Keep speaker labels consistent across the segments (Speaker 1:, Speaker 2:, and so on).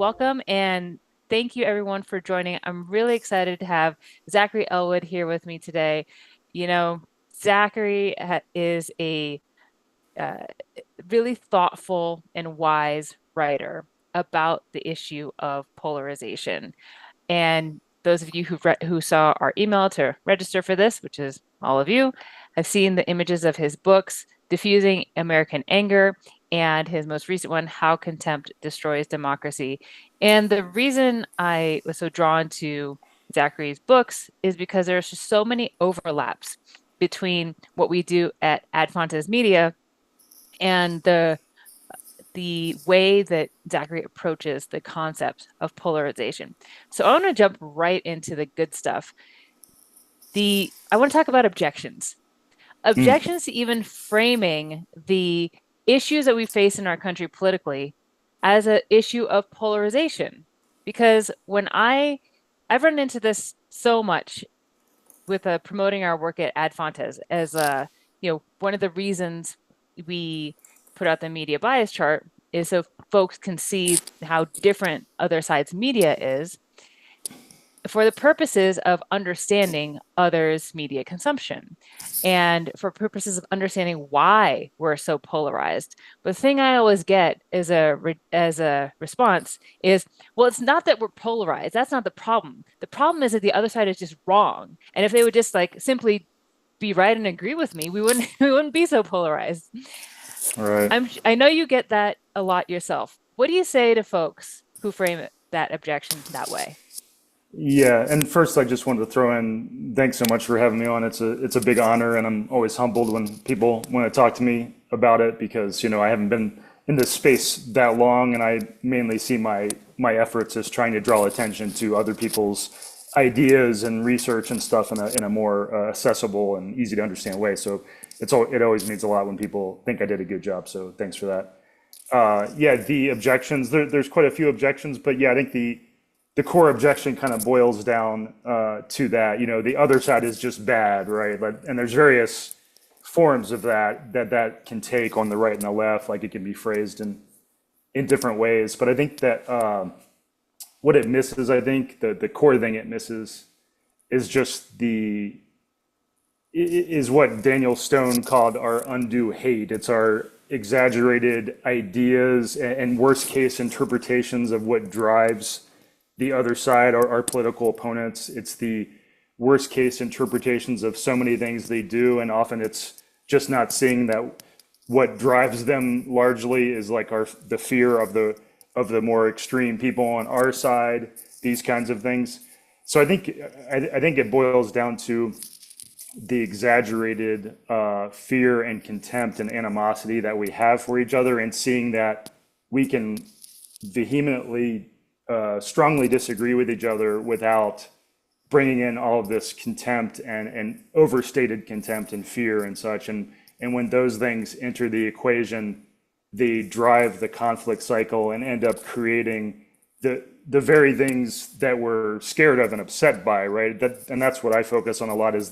Speaker 1: welcome and thank you everyone for joining. I'm really excited to have Zachary Elwood here with me today. You know, Zachary is a uh, really thoughtful and wise writer about the issue of polarization. And those of you who saw our email to register for this, which is all of you, have seen the images of his books, Diffusing American Anger, and his most recent one, How Contempt Destroys Democracy. And the reason I was so drawn to Zachary's books is because there's just so many overlaps between what we do at Ad Fontes Media and the way that Zachary approaches the concept of polarization. So I want to jump right into the good stuff. I want to talk about objections.
Speaker 2: Mm,
Speaker 1: Objections to even framing the issues that we face in our country politically as an issue of polarization. Because I've run into this so much with promoting our work at Ad Fontes as one of the reasons we put out the media bias chart is so folks can see how different other sides' media is for the purposes of understanding others' media consumption and for purposes of understanding why we're so polarized. But the thing I always get as a response is, well, it's not that we're polarized. That's not the problem. The problem is that the other side is just wrong. And if they would just like simply be right and agree with me, we wouldn't we wouldn't be so polarized.
Speaker 2: all right.
Speaker 1: I know you get that a lot yourself. What do you say to folks who frame that objection that way?
Speaker 2: Yeah, and first I just wanted to throw in thanks so much for having me on. It's a big honor, and I'm always humbled when people want to talk to me about it because I haven't been in this space that long, and I mainly see my efforts as trying to draw attention to other people's ideas and research and stuff in a more accessible and easy to understand way. So it always means a lot when people think I did a good job. So thanks for that. Yeah, the objections, there's quite a few objections, but yeah, I think the core objection kind of boils down to that. The other side is just bad, right? And there's various forms of that can take on the right and the left, like it can be phrased in different ways. But I think that what it misses, I think the core thing it misses is just is what Daniel Stone called our undue hate. It's our exaggerated ideas and worst case interpretations of what drives the other side, our political opponents. It's the worst case interpretations of so many things they do, and often it's just not seeing that what drives them largely is like the fear of the more extreme people on our side, these kinds of things. So I think it boils down to the exaggerated fear and contempt and animosity that we have for each other, and seeing that we can vehemently, strongly disagree with each other without bringing in all of this contempt and overstated contempt and fear and such. And when those things enter the equation, they drive the conflict cycle and end up creating the very things that we're scared of and upset by, right? And that's what I focus on a lot, is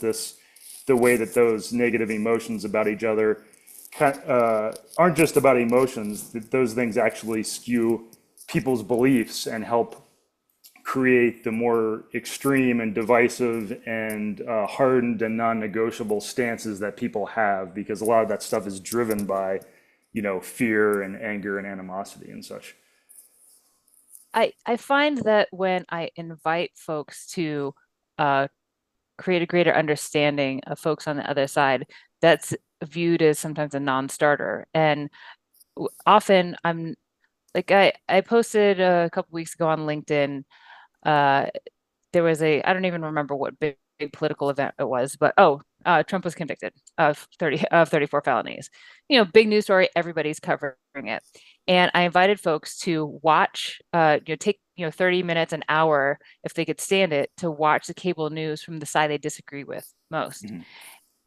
Speaker 2: the way that those negative emotions about each other aren't just about emotions, that those things actually skew people's beliefs and help create the more extreme and divisive and hardened and non-negotiable stances that people have, because a lot of that stuff is driven by, fear and anger and animosity and such.
Speaker 1: I find that when I invite folks to uh, create a greater understanding of folks on the other side, that's viewed as sometimes a non-starter. And often I posted a couple weeks ago on LinkedIn. Uh, there was I don't even remember what big political event it was, but Trump was convicted of 34 felonies. Big news story, everybody's covering it. And I invited folks to watch, take, 30 minutes, an hour, if they could stand it, to watch the cable news from the side they disagree with most.
Speaker 2: Mhm.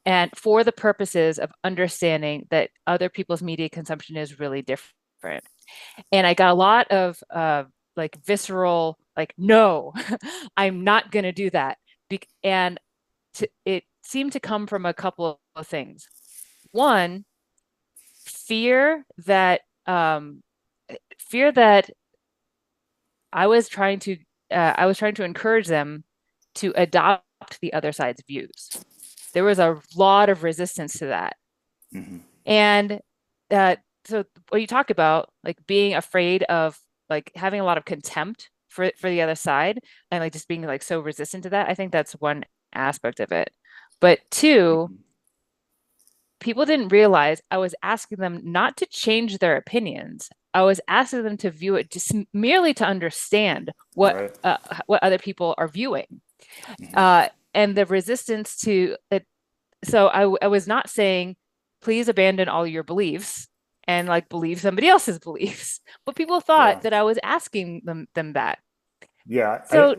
Speaker 1: And for the purposes of understanding that other people's media consumption is really different. And I got a lot of like visceral, like, no, I'm not going to do that. And it seemed to come from a couple of things. One, fear that um, fear that I was trying to I was trying to encourage them to adopt the other side's views. There was a lot of resistance to that.
Speaker 2: Hmm.
Speaker 1: And uh, so what you talk about, like being afraid of like having a lot of contempt for the other side and like just being like so resistant to that, I think that's one aspect of it. But two,
Speaker 2: Hmm.
Speaker 1: people didn't realize I was asking them not to change their opinions. I was asking them to view it just merely to understand
Speaker 2: Right.
Speaker 1: what other people are viewing.
Speaker 2: Hmm.
Speaker 1: Uh, and the resistance to it. So I was not saying, please abandon all your beliefs and like believe somebody else's beliefs. But people
Speaker 2: Yeah.
Speaker 1: thought that I was asking them that.
Speaker 2: Yeah.
Speaker 1: So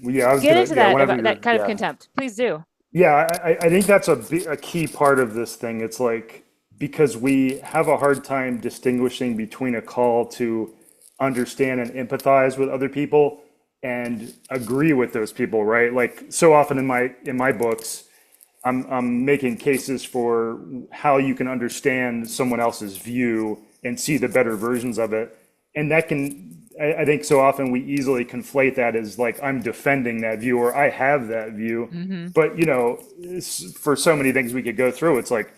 Speaker 2: Yeah, I was
Speaker 1: get
Speaker 2: gonna,
Speaker 1: into
Speaker 2: yeah,
Speaker 1: that
Speaker 2: whenever
Speaker 1: about that
Speaker 2: you're,
Speaker 1: kind of
Speaker 2: yeah.
Speaker 1: contempt. Please do.
Speaker 2: Yeah, I think that's a key part of this thing. It's like because we have a hard time distinguishing between a call to understand and empathize with other people and agree with those people, right? Like so often in my books, I'm making cases for how you can understand someone else's view and see the better versions of it. And that can, I think so often we easily conflate that as like I'm defending that view or I have that view.
Speaker 1: Hmm.
Speaker 2: But, for so many things we could go through, it's like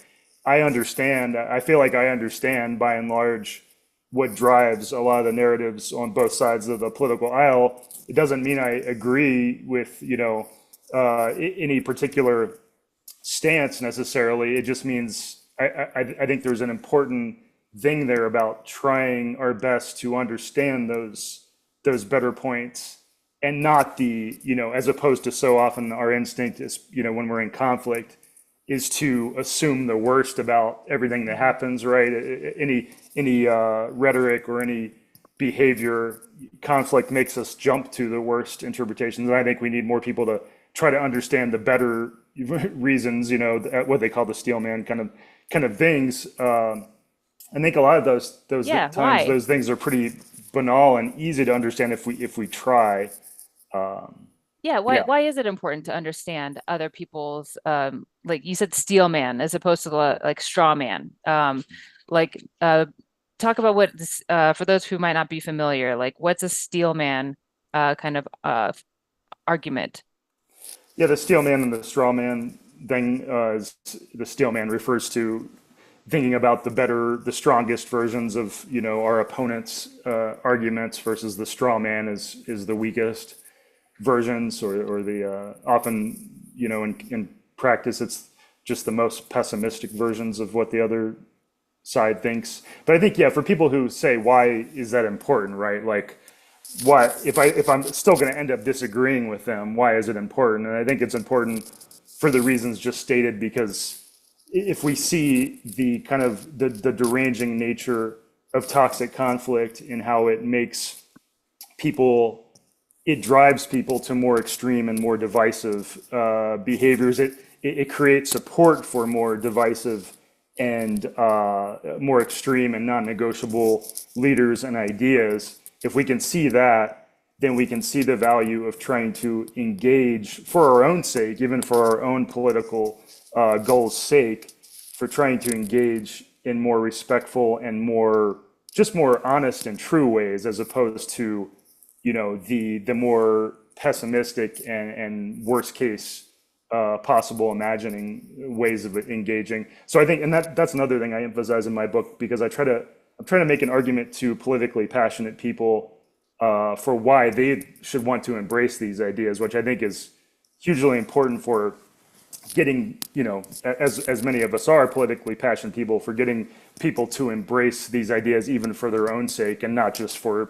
Speaker 2: I understand, I feel like I understand by and large what drives a lot of the narratives on both sides of the political aisle. It doesn't mean I agree with, any particular stance necessarily. It just means I think there's an important thing there about trying our best to understand those better points and not as opposed to so often our instinct is, when we're in conflict is to assume the worst about everything that
Speaker 1: Hmm.
Speaker 2: happens, right? Any rhetoric or any behavior, conflict makes us jump to the worst interpretations. And I think we need more people to try to understand the better reasons, what they call the steel man kind of things. I think a lot of those
Speaker 1: Yeah,
Speaker 2: times
Speaker 1: why?
Speaker 2: those things are pretty banal and easy to understand if we try. Um,
Speaker 1: Yeah,
Speaker 2: yeah.
Speaker 1: why is it important to understand other people's like you said steel man as opposed to the like straw man? Like talk about what this for those who might not be familiar, like what's a steel man kind of argument?
Speaker 2: Yeah, the steel man and the straw man thing, the steel man refers to thinking about the strongest versions of, our opponent's arguments versus the straw man is the weakest versions or the often, in practice, it's just the most pessimistic versions of what the other side thinks. But I think, yeah, for people who say, why is that important, right? Like, why if I'm still going to end up disagreeing with them, why is it important? And I think it's important for the reasons just stated because if we see the kind of the deranging nature of toxic conflict and how it makes people it drives people to more extreme and more divisive behaviors. It creates support for more divisive and more extreme and non-negotiable leaders and ideas. If we can see that, then we can see the value of trying to engage for our own sake, even for our own political goals' sake, for trying to engage in more respectful and more honest and true ways, as opposed to the more pessimistic and worst case possible imagining ways of engaging. So I think, and that's another thing I emphasize in my book because I'm trying to make an argument to politically passionate people for why they should want to embrace these ideas, which I think is hugely important for getting, as many of us are politically passionate people, for getting people to embrace these ideas even for their own sake and not just for,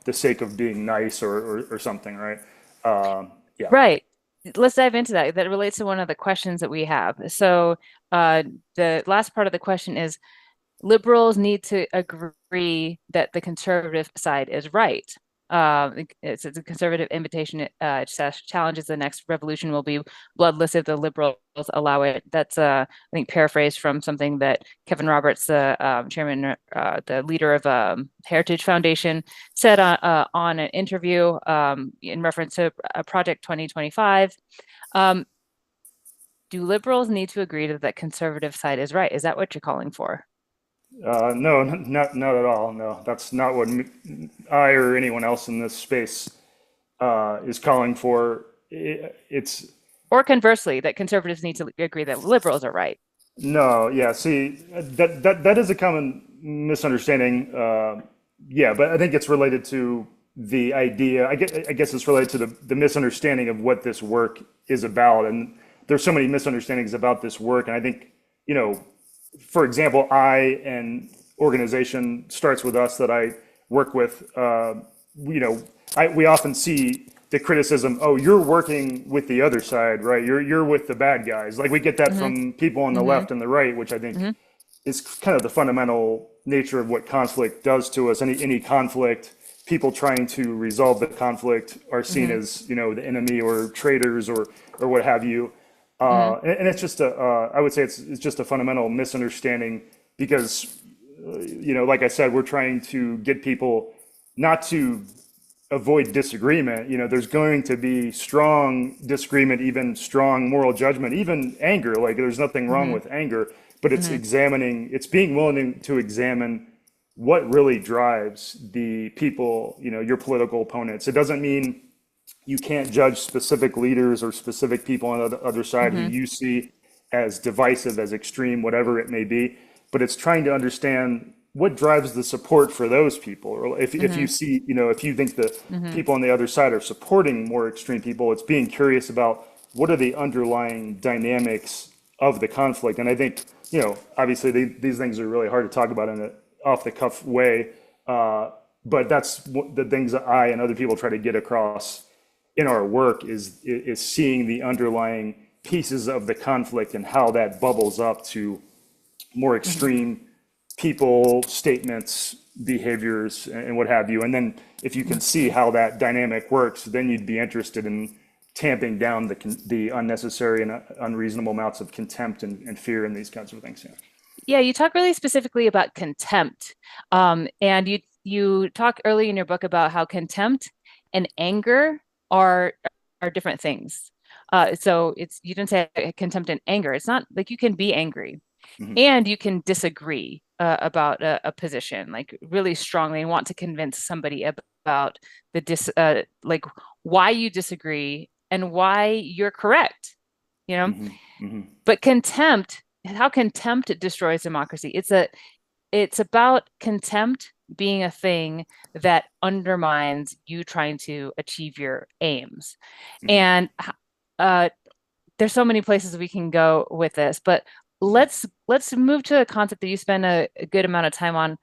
Speaker 2: the sake of being nice or something, right? Yeah.
Speaker 1: Right. Let's dive into that. That relates to one of the questions that we have. So the last part of the question is liberals need to agree that the conservative side is right. It's a conservative invitation. It challenges the next revolution will be bloodless if the liberals allow it. That's, I think, paraphrased from something that Kevin Roberts, the chairman, the leader of Heritage Foundation, said on an interview in reference to Project 2025. Um, do liberals need to agree that the conservative side is right? Is that what you're calling for?
Speaker 2: No, not at all. No, that's not what I or anyone else in this space is calling for. It's
Speaker 1: Or conversely, that conservatives need to agree that liberals are right.
Speaker 2: no, yeah. See, that is a common misunderstanding. Yeah, but I think it's related to the idea. I guess it's related to the misunderstanding of what this work is about, and there's so many misunderstandings about this work. And I think, you know, for example, an organization starts with us that I work with. You know, we often see the criticism, oh, you're working with the other side, right? You're with the bad guys. Like we get that
Speaker 1: Mm-hmm.
Speaker 2: from people on the
Speaker 1: Mm-hmm.
Speaker 2: left and the right, which I think
Speaker 1: Mm-hmm.
Speaker 2: is kind of the fundamental nature of what conflict does to us. Any conflict, people trying to resolve the conflict are seen
Speaker 1: Mm-hmm.
Speaker 2: as, you know, the enemy or traitors or what have you.
Speaker 1: Mm-hmm.
Speaker 2: And it's just I would say it's just a fundamental misunderstanding because, you know, like I said, we're trying to get people not to avoid disagreement. You know, there's going to be strong disagreement, even strong moral judgment, even anger. Like there's nothing wrong
Speaker 1: Mm-hmm.
Speaker 2: with anger, but
Speaker 1: Mm-hmm.
Speaker 2: it's being willing to examine what really drives the people, you know, your political opponents. It doesn't mean you can't judge specific leaders or specific people on the other side who
Speaker 1: Mm-hmm.
Speaker 2: you see as divisive, as extreme, whatever it may be. But it's trying to understand what drives the support for those people. Or if you
Speaker 1: Mm-hmm.
Speaker 2: see, you know, if you think the
Speaker 1: Mm-hmm.
Speaker 2: people on the other side are supporting more extreme people, it's being curious about what are the underlying dynamics of the conflict. And I think, you know, obviously these things are really hard to talk about in an off the cuff way. Uh, but that's the things that I and other people try to get across in our work is seeing the underlying pieces of the conflict and how that bubbles up to more
Speaker 1: Mm-hmm.
Speaker 2: extreme people, statements, behaviors, and what have you. And then if you can see how that dynamic works, then you'd be interested in tamping down the unnecessary and unreasonable amounts of contempt and fear and these kinds of things. Yeah.
Speaker 1: Yeah, you talk really specifically about contempt. And you talk early in your book about how contempt and anger are are different things. So it's you didn't say contempt and anger. It's not like you can be angry
Speaker 2: Mhm.
Speaker 1: and you can disagree about a position, like really strongly and want to convince somebody about like why you disagree and why you're correct, you know?
Speaker 2: Mhm. Mhm.
Speaker 1: But contempt, how contempt destroys democracy. It's about contempt being a thing that undermines you trying to achieve your aims.
Speaker 2: Mhm.
Speaker 1: And uh, there's so many places we can go with this, but
Speaker 2: Mhm.
Speaker 1: let's move to a concept that you spend a good amount of time on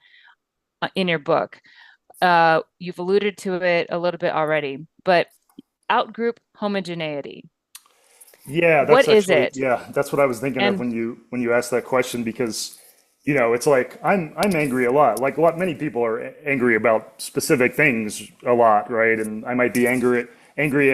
Speaker 1: in your book. You've alluded to it a little bit already, but outgroup homogeneity.
Speaker 2: Yeah,
Speaker 1: What
Speaker 2: that's
Speaker 1: is
Speaker 2: actually,
Speaker 1: it?
Speaker 2: yeah, that's what I was thinking of
Speaker 1: And
Speaker 2: when you asked that question because, you know, it's like I'm angry a lot. Like many people are angry about specific things a lot, right? And I might be angry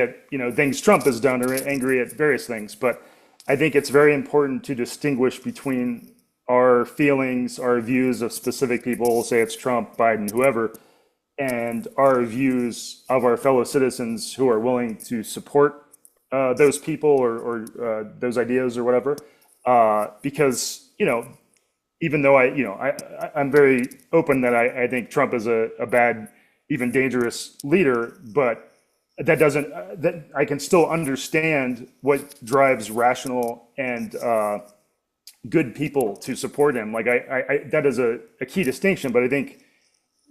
Speaker 2: at, you know, things Trump has done or angry at various things. But I think it's very important to distinguish between our feelings, our views of specific people, say it's Trump, Biden, whoever, and our views of our fellow citizens who are willing to support those people or those ideas or whatever. Because, you know, even though I'm very open that I think Trump is a bad, even dangerous leader, but that doesn't, that I can still understand what drives rational and good people to support him. Like that is a key distinction, but I think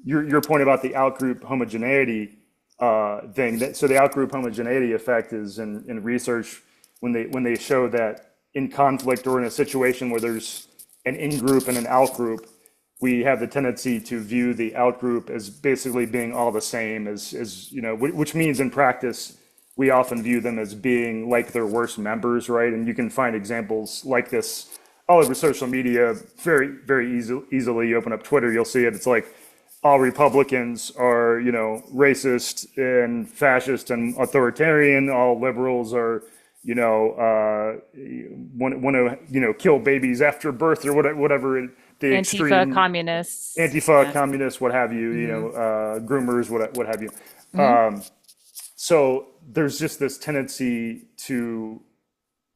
Speaker 2: your point about the outgroup homogeneity thing. So the outgroup homogeneity effect is in research when they show that in conflict or in a situation where there's an in-group and an out-group, we have the tendency to view the out-group as basically being all the same as you know, which means in practice we often view them as being like their worst members, right? And you can find examples like this all over social media very easily. You open up Twitter, you'll see it. It's like all Republicans are, you know, racist and fascist and authoritarian. All liberals are, you know, want to, you know, kill babies after birth or whatever the
Speaker 1: Antifa
Speaker 2: extreme
Speaker 1: communists.
Speaker 2: Antifa,
Speaker 1: Yeah.
Speaker 2: communists, what have you, you
Speaker 1: Hmm.
Speaker 2: know, groomers, what have you.
Speaker 1: Hmm.
Speaker 2: So there's just this tendency to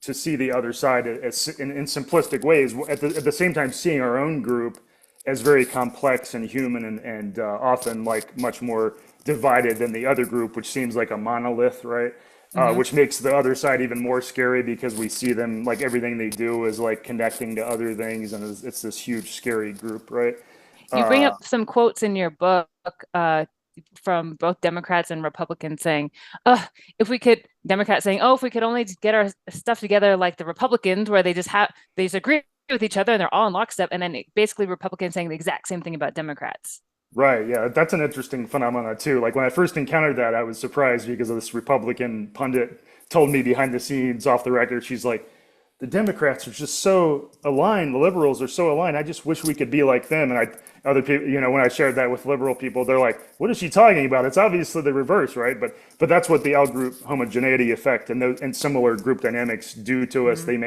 Speaker 2: see the other side as in simplistic ways at the same time seeing our own group as very complex and human and often like much more divided than the other group, which seems like a monolith, right?
Speaker 1: Hmm.
Speaker 2: Which makes the other side even more scary because we see them like everything they do is like connecting to other things, and it's this huge scary group, right?
Speaker 1: You bring
Speaker 2: Uh,
Speaker 1: up some quotes in your book uh, from both Democrats and Republicans saying, "Oh, if we could," Democrats saying, "Oh, if we could only get our stuff together like the Republicans, where they just agree with each other and they're all in lockstep," and then basically Republicans saying the exact same thing about Democrats.
Speaker 2: Right, yeah, that's an interesting phenomenon too. Like when I first encountered that, I was surprised because of this Republican pundit told me behind the scenes, off the record, she's like, the Democrats are just so aligned, the liberals are so aligned. I just wish we could be like them. And other people, when I shared that with liberal people, they're like, what is she talking about? It's obviously the reverse, right? But that's what the outgroup homogeneity effect and similar group dynamics do to us.
Speaker 1: Hmm.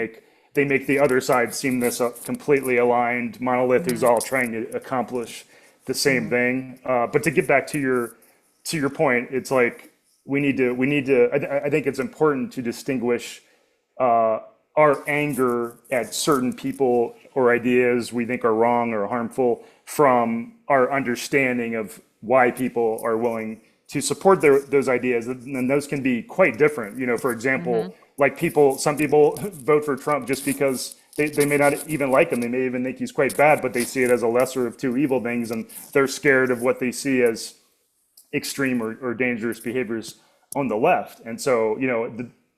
Speaker 2: They make the other side seem this completely aligned monolith who's
Speaker 1: Hmm.
Speaker 2: all trying to accomplish the same
Speaker 1: Hmm.
Speaker 2: thing. But to get back to your point, it's like we need to. I think it's important to distinguish uh, our anger at certain people or ideas we think are wrong or harmful from our understanding of why people are willing to support those ideas. And those can be quite different. For
Speaker 1: Hmm.
Speaker 2: example, like some people vote for Trump just because they may not even like him. They may even think he's quite bad, but they see it as a lesser of two evil things, and they're scared of what they see as extreme or dangerous behaviors on the left. And so,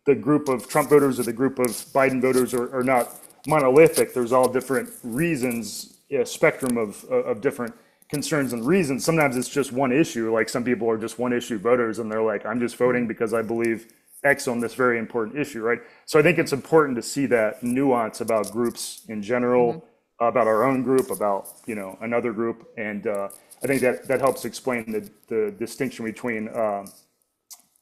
Speaker 2: the group of Trump voters or the group of Biden voters are not monolithic. There's all different reasons, a spectrum of different concerns and reasons. Sometimes it's just one issue. Like some people are just one issue voters and they're like, I'm just voting
Speaker 1: Hmm.
Speaker 2: because I believe X on this very important issue, right? So I think it's important to see that nuance about groups in
Speaker 1: Hmm.
Speaker 2: general, about our own group, about another group, and I think that helps explain the distinction between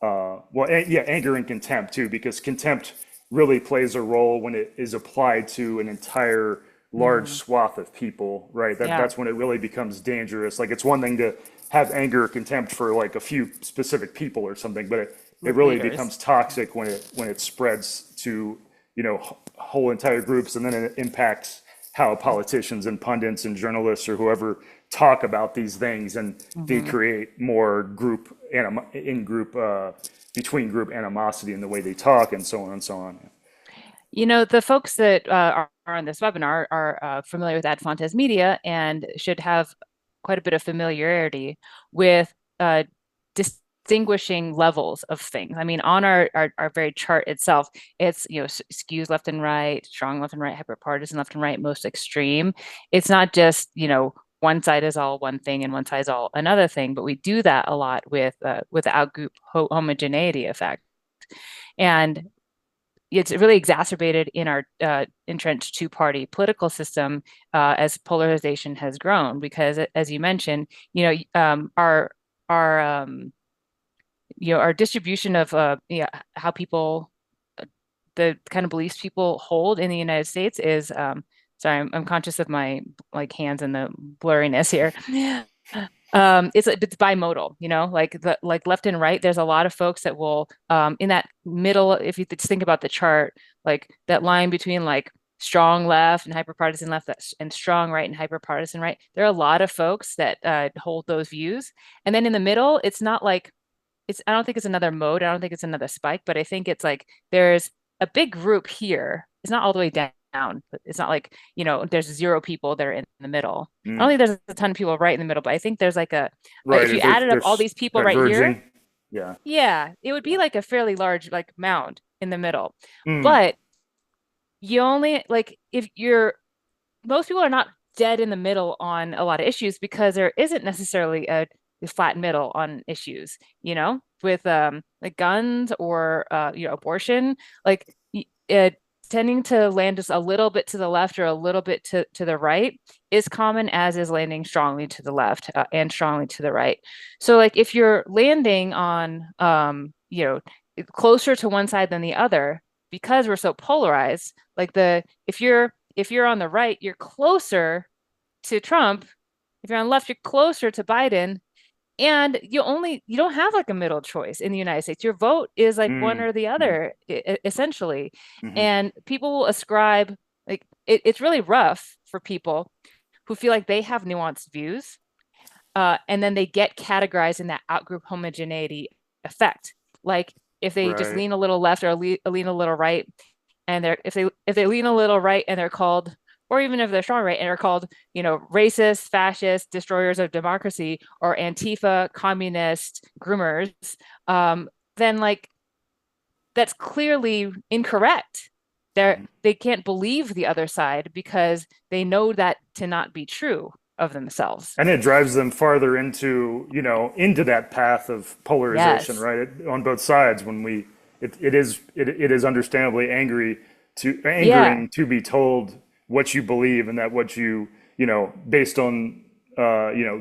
Speaker 2: yeah, anger and contempt too, because contempt really plays a role when it is applied to an entire large
Speaker 1: Hmm.
Speaker 2: swath of people, right?
Speaker 1: Yeah,
Speaker 2: That's when it really becomes dangerous. Like it's one thing to have anger or contempt for like a few specific people or something, but it really
Speaker 1: leaders.
Speaker 2: becomes toxic when it spreads to whole entire groups, and then it impacts how politicians and pundits and journalists or whoever talk about these things, and they
Speaker 1: Hmm.
Speaker 2: create more in group between group animosity in the way they talk, and so on and so on.
Speaker 1: The folks that are on this webinar are familiar with Ad Fontes Media and should have quite a bit of familiarity with distinguishing levels of things. I mean, on our very chart itself, it's, skews left and right, strong left and right, hyperpartisan left and right, most extreme. It's not just, one side is all one thing and one side is all another thing, but we do that a lot with the outgroup homogeneity effect. And it's really exacerbated in our entrenched two-party political system as polarization has grown. Because, as you mentioned, our our distribution of how people, the kind of beliefs people hold in the United States is sorry, I'm conscious of my like hands and the blurriness here. It's bimodal, like left and right. There's a lot of folks that will in that middle, if you just think about the chart, like that line between like strong left and hyperpartisan left and strong right and hyperpartisan right. There are a lot of folks that hold those views. And then in the middle, it's not like I don't think it's another mode. I don't think it's another spike, but I think it's like there's a big group here. It's not all the way down. But it's not like, there's zero people that are in the middle. I don't
Speaker 2: Mm.
Speaker 1: think there's a ton of people right in the middle, but I think there's like if
Speaker 2: Right,
Speaker 1: you
Speaker 2: there's
Speaker 1: added up all
Speaker 2: there's
Speaker 1: these people right here,
Speaker 2: diverging. Yeah.
Speaker 1: yeah, it would be like a fairly large like mound in the middle.
Speaker 2: Mm.
Speaker 1: But you only like if you're most people are not dead in the middle on a lot of issues because there isn't necessarily a flat middle on issues, with like guns or abortion, like it tending to land just a little bit to the left or a little bit to the right is common as is landing strongly to the left and strongly to the right. So like if you're landing on closer to one side than the other because we're so polarized, like the if you're on the right, you're closer to Trump. If you're on the left, you're closer to Biden. And you don't have like a middle choice in the United States. Your vote is like one
Speaker 2: Mm.
Speaker 1: or the
Speaker 2: Mm.
Speaker 1: other, essentially.
Speaker 2: Hmm.
Speaker 1: And people will ascribe, like, it's really rough for people who feel like they have nuanced views, and then they get categorized in that outgroup homogeneity effect. Like if they just
Speaker 2: Right.
Speaker 1: lean a little left or lean a little right, and they're if they lean a little right and they're called, or even if they're strong right and they're called, racist, fascist, destroyers of democracy, or Antifa, communist, groomers, then like that's clearly incorrect. They can't believe the other side because they know that to not be true of themselves.
Speaker 2: And it drives them farther into, into that path of polarization,
Speaker 1: Yes.
Speaker 2: right? On both sides, when it is understandably
Speaker 1: Yeah.
Speaker 2: angering to be told what you believe, and that what based on,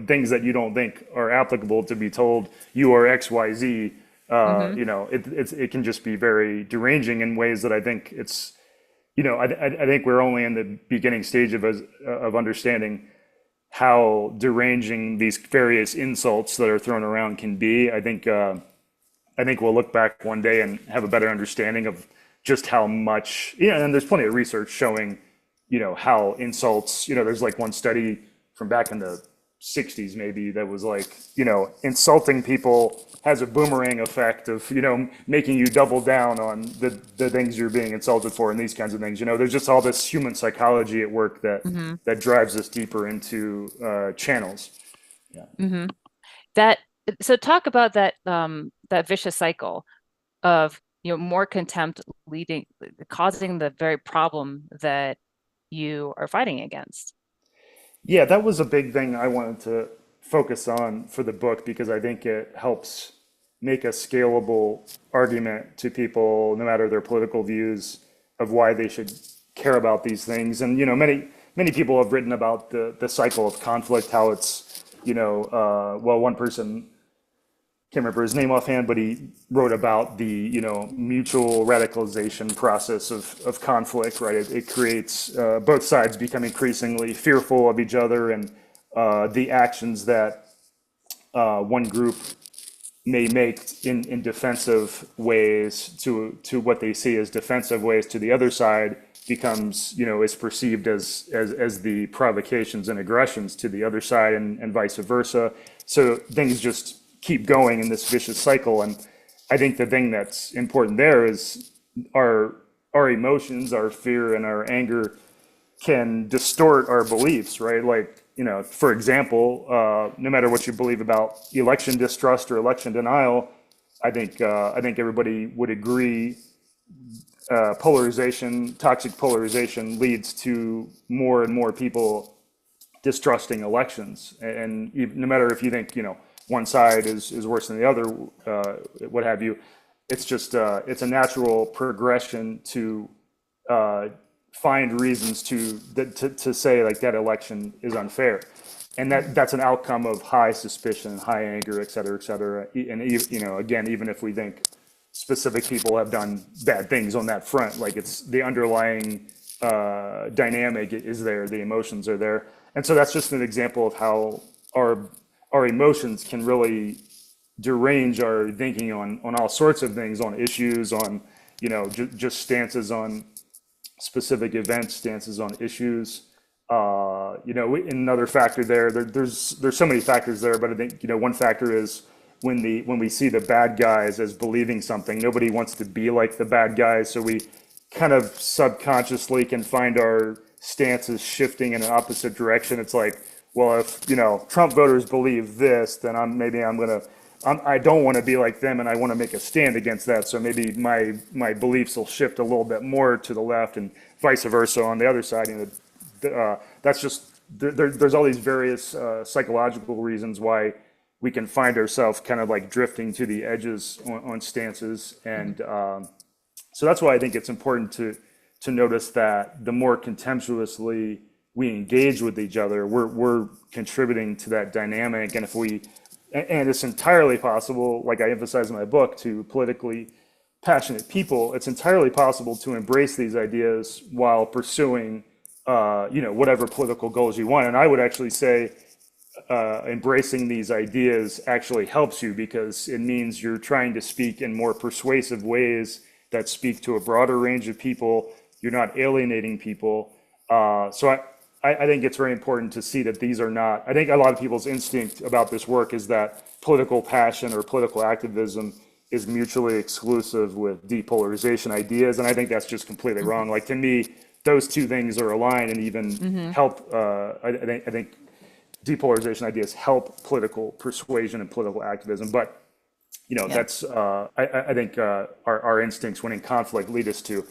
Speaker 2: things that you don't think are applicable, to be told you are X, Y, Z.
Speaker 1: Hmm.
Speaker 2: It can just be very deranging in ways that I think I think we're only in the beginning stage of understanding how deranging these various insults that are thrown around can be. I think we'll look back one day and have a better understanding of just how much. Yeah, and there's plenty of research showing, how insults. There's like one study from back in the 60s maybe that was like, insulting people has a boomerang effect of, making you double down on the things you're being insulted for, and these kinds of things. There's just all this human psychology at work
Speaker 1: Hmm.
Speaker 2: that drives us deeper into channels. Yeah.
Speaker 1: Hmm. That so talk about that vicious cycle of more contempt leading causing the very problem that you are fighting against.
Speaker 2: Yeah, that was a big thing I wanted to focus on for the book, because I think it helps make a scalable argument to people, no matter their political views, of why they should care about these things. And many people have written about the cycle of conflict, how it's well, one person, can't remember his name offhand, but he wrote about the mutual radicalization process of conflict. Right, it creates both sides become increasingly fearful of each other, and the actions that one group may make in defensive ways to what they see as defensive ways to the other side becomes is perceived as the provocations and aggressions to the other side, and vice versa. So things just keep going in this vicious cycle. And I think the thing that's important there is our emotions, our fear and our anger can distort our beliefs, right? Like, for example, no matter what you believe about election distrust or election denial, I think everybody would agree, toxic polarization leads to more and more people distrusting elections. And no matter if you think, one side is worse than the other, what have you, it's just it's a natural progression to uh, find reasons to say like that election is unfair, and that's an outcome of high suspicion, high anger, et cetera, et cetera. And again, even if we think specific people have done bad things on that front, like it's the underlying dynamic is there, the emotions are there, and so that's just an example of how our our emotions can really derange our thinking on all sorts of things, on issues, on just stances on specific events, stances on issues. Another factor there's so many factors there, but I think one factor is when we see the bad guys as believing something, nobody wants to be like the bad guys, so we kind of subconsciously can find our stances shifting in an opposite direction. It's like, well, if Trump voters believe this, then I don't want to be like them, and I want to make a stand against that. So maybe my beliefs will shift a little bit more to the left, and vice versa on the other side. That's just there's all these various psychological reasons why we can find ourselves kind of like drifting to the edges on stances, and so that's why I think it's important to notice that the more contemptuously we engage with each other, we're contributing to that dynamic. And if we and it's entirely possible, like I emphasize in my book, to politically passionate people, it's entirely possible to embrace these ideas while pursuing, whatever political goals you want. And I would actually say embracing these ideas actually helps you, because it means you're trying to speak in more persuasive ways that speak to a broader range of people. You're not alienating people. So I think it's very important to see that these are not, I think a lot of people's instinct about this work is that political passion or political activism is mutually exclusive with depolarization ideas. And I think that's just completely wrong. Like to me, those two things are aligned and even
Speaker 1: Mm-hmm.
Speaker 2: help, I think depolarization ideas help political persuasion and political activism. But
Speaker 1: Yeah.
Speaker 2: that's I think our instincts when in conflict lead us to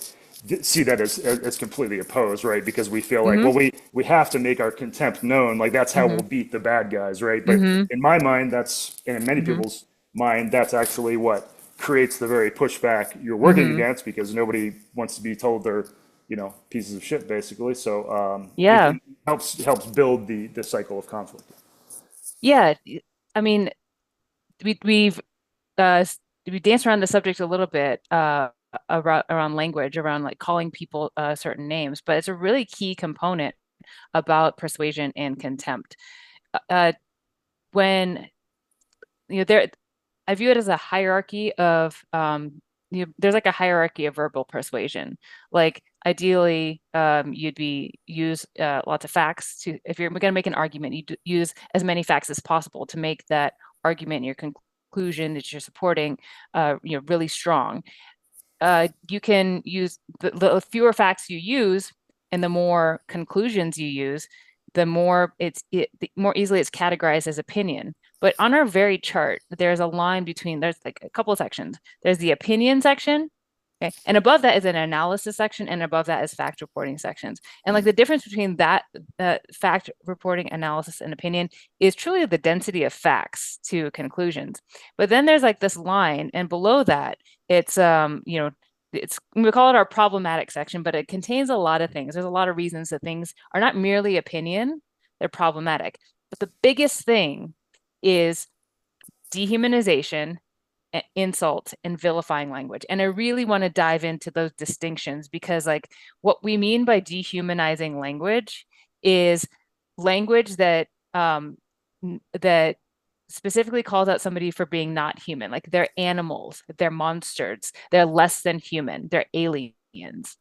Speaker 2: see that as completely opposed, right? Because we feel like,
Speaker 1: Mm-hmm.
Speaker 2: well, we have to make our contempt known, like that's how
Speaker 1: Mm-hmm.
Speaker 2: we'll beat the bad guys, right? But
Speaker 1: Mm-hmm.
Speaker 2: in my mind, that's, and in many
Speaker 1: Mm-hmm.
Speaker 2: people's mind, that's actually what creates the very pushback you're working
Speaker 1: Mm-hmm.
Speaker 2: against, because nobody wants to be told they're, pieces of shit, basically. So
Speaker 1: Yeah.
Speaker 2: it helps build the cycle of conflict.
Speaker 1: Yeah. I mean, we've we danced around the subject a little bit around language, around like calling people certain names, but it's a really key component about persuasion and contempt. Uh, when there, I view it as a hierarchy of there's like a hierarchy of verbal persuasion. Like ideally, you'd be use lots of facts to, if you're going to make an argument, you use as many facts as possible to make that argument, your conclusion that you're supporting, really strong. You can use the fewer facts you use and the more conclusions you use, the more easily it's categorized as opinion. But on our very chart, there's a line between, there's like a couple of sections. There's the opinion section, okay, and above that is an analysis section, and above that is fact reporting sections. And like the difference between that fact reporting, analysis, and opinion is truly the density of facts to conclusions. But then there's like this line, and below that, it's it's, we call it our problematic section, but it contains a lot of things. There's a lot of reasons that things are not merely opinion, they're problematic. But the biggest thing is dehumanization, insult, and vilifying language. And I really want to dive into those distinctions because, like, what we mean by dehumanizing language is language that specifically calls out somebody for being not human, like they're animals, they're monsters, they're less than human, they're aliens.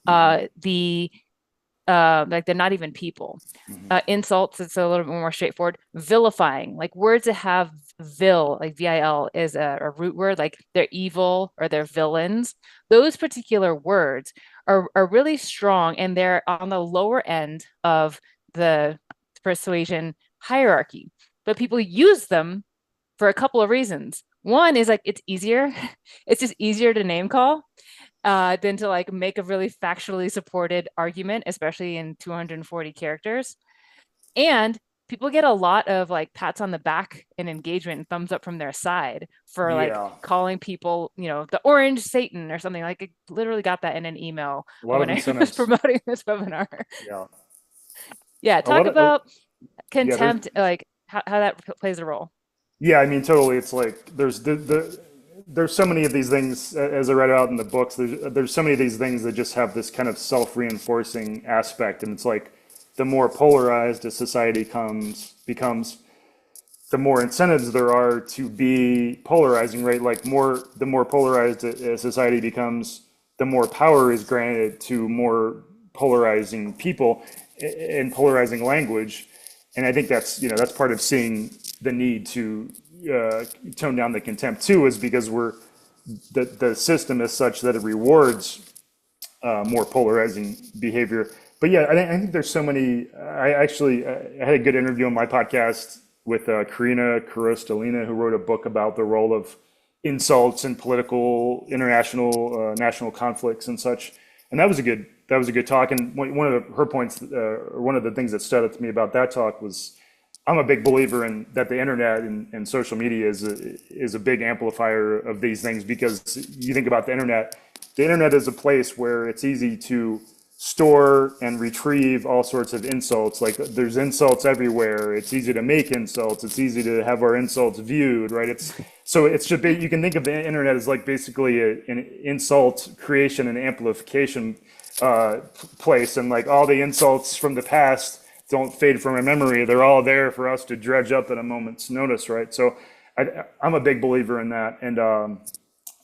Speaker 1: The Like they're not even people. Insults, it's a little bit more straightforward. Vilifying, like words that have vil, like VIL, is a root word, like they're evil or they're villains. Those particular words are really strong and they're on the lower end of the persuasion hierarchy. But people use them for a couple of reasons. One is like it's easier, it's just easier to name call than to like make a really factually supported argument, especially in 240 characters. And people get a lot of like pats on the back and engagement and thumbs up from their side for like
Speaker 2: Yeah,
Speaker 1: calling people, the orange Satan or something. Like I literally got that in an email
Speaker 2: a lot of
Speaker 1: when I was
Speaker 2: incentives.
Speaker 1: promoting this webinar.
Speaker 2: Yeah,
Speaker 1: Yeah,
Speaker 2: a
Speaker 1: talk
Speaker 2: lot of
Speaker 1: about
Speaker 2: yeah. There's
Speaker 1: contempt, like how that plays a role.
Speaker 2: Yeah, I mean, totally. It's like there's so many of these things, as I read out in the books. There's so many of these things that just have this kind of self-reinforcing aspect, and it's like the more polarized a society becomes, the more incentives there are to be polarizing, right? Like the more polarized a society becomes, the more power is granted to more polarizing people and polarizing language. And I think that's part of seeing the need to tone down the contempt too, is because the system is such that it rewards more polarizing behavior. But yeah, I think there's so many. I had a good interview on my podcast with Karina Kurostalina, who wrote a book about the role of insults in political, international, national conflicts and such. And that was a good talk. And one of her points, or one of the things that stood out to me about that talk was, I'm a big believer in that the internet and social media is a big amplifier of these things, because you think about the internet is a place where it's easy to store and retrieve all sorts of insults. Like there's insults everywhere. It's easy to make insults. It's easy to have our insults viewed, right? It's just, you can think of the internet as like basically an insult creation and amplification place, and like all the insults from the past don't fade from our memory. They're all there for us to dredge up at a moment's notice, right? So I'm a big believer in that. And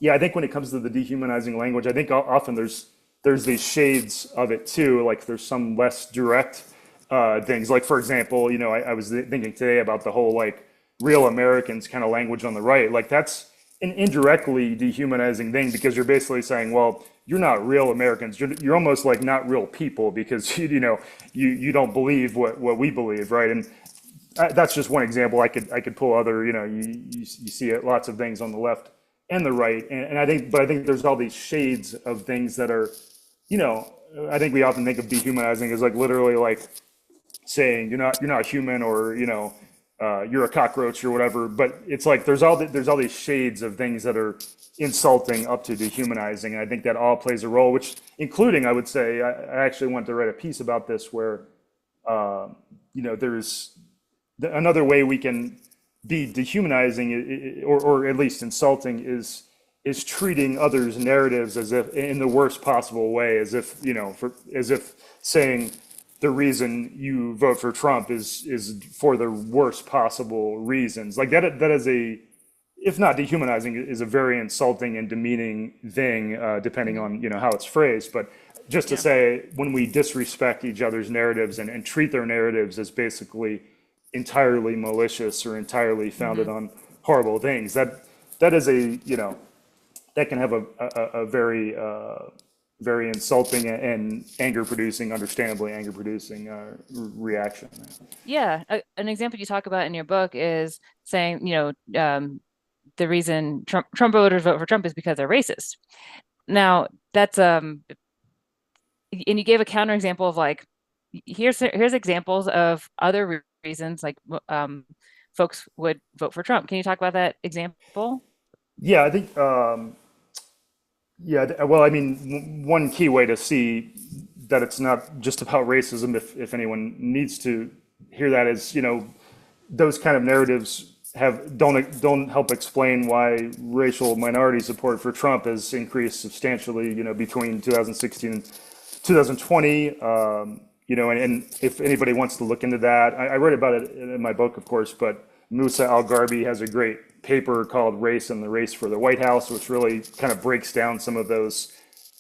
Speaker 2: yeah, I think when it comes to the dehumanizing language, I think often there's these shades of it too. Like there's some less direct things. Like, for example, I was thinking today about the whole like real Americans kind of language on the right. Like, that's an indirectly dehumanizing thing because you're basically saying, well, you're not real Americans. You're almost like not real people because you don't believe what we believe, right? And that's just one example. I could pull other, you see it, lots of things on the left and the right, and I think there's all these shades of things that are, you know, I think we often think of dehumanizing as like literally like saying you're not human, or you're a cockroach or whatever. But it's like there's all these shades of things that are insulting up to dehumanizing, and I think that all plays a role. Which, including, I would say, I actually went to write a piece about this where there's another way we can be dehumanizing, or at least insulting, is treating others' narratives as if in the worst possible way, as if as if saying the reason you vote for Trump is for the worst possible reasons. Like that is a, if not dehumanizing, is a very insulting and demeaning thing, depending
Speaker 1: Mhm.
Speaker 2: on how it's phrased. But just to
Speaker 1: Yeah.
Speaker 2: say, when we disrespect each other's narratives and treat their narratives as basically entirely malicious or entirely founded
Speaker 1: Hmm.
Speaker 2: on horrible things, that is a that can have a very very insulting and anger producing, understandably anger producing reaction.
Speaker 1: Yeah. An example you talk about in your book is saying, the reason Trump voters vote for Trump is because they're racist. Now, that's and you gave a counterexample of like, here's examples of other reasons like folks would vote for Trump. Can you talk about that example?
Speaker 2: Yeah, I think well, I mean, one key way to see that it's not just about racism, if anyone needs to hear that, is those kind of narratives don't help explain why racial minority support for Trump has increased substantially, between 2016 and 2020. And if anybody wants to look into that, I wrote about it in my book, of course, but Musa Al-Gharbi has a great paper called Race and the Race for the White House, which really kind of breaks down some of those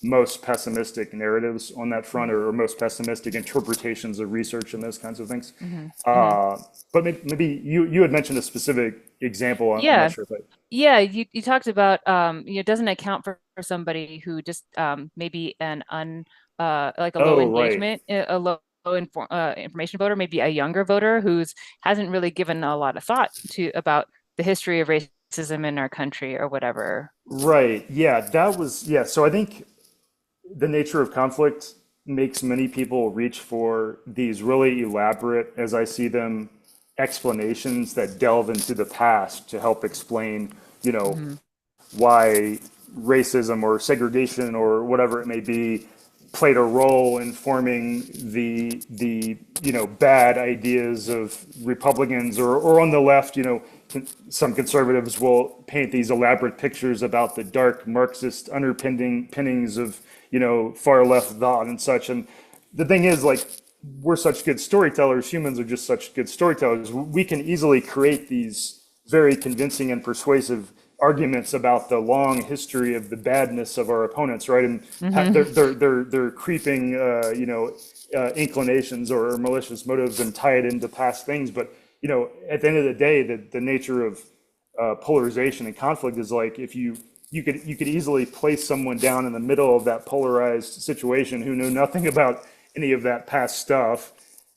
Speaker 2: most pessimistic narratives on that front, or most pessimistic interpretations of research and those kinds of things.
Speaker 1: Hmm. Hmm.
Speaker 2: Uh, but maybe you had mentioned a specific example. I'm not
Speaker 1: Yeah.
Speaker 2: sure if I.
Speaker 1: Yeah, you talked about it doesn't account for somebody who just maybe an un like a low
Speaker 2: Oh, right.
Speaker 1: engagement, information voter, maybe a younger voter who's hasn't really given a lot of thought to about the history of racism in our country or whatever.
Speaker 2: Right. Yeah, that was, yeah. So I think the nature of conflict makes many people reach for these really elaborate, as I see them, explanations that delve into the past to help explain, you know,
Speaker 1: Hmm.
Speaker 2: why racism or segregation or whatever it may be played a role in forming the bad ideas of Republicans, or on the left, some conservatives will paint these elaborate pictures about the dark Marxist underpinnings of far left thought and such. And the thing is, like, we're such good storytellers. Humans are just such good storytellers. We can easily create these very convincing and persuasive arguments about the long history of the badness of our opponents, right? And
Speaker 1: Hmm.
Speaker 2: their creeping, inclinations or malicious motives, and tie it into past things. But at the end of the day, the nature of polarization and conflict is like, if you could easily place someone down in the middle of that polarized situation who knew nothing about any of that past stuff,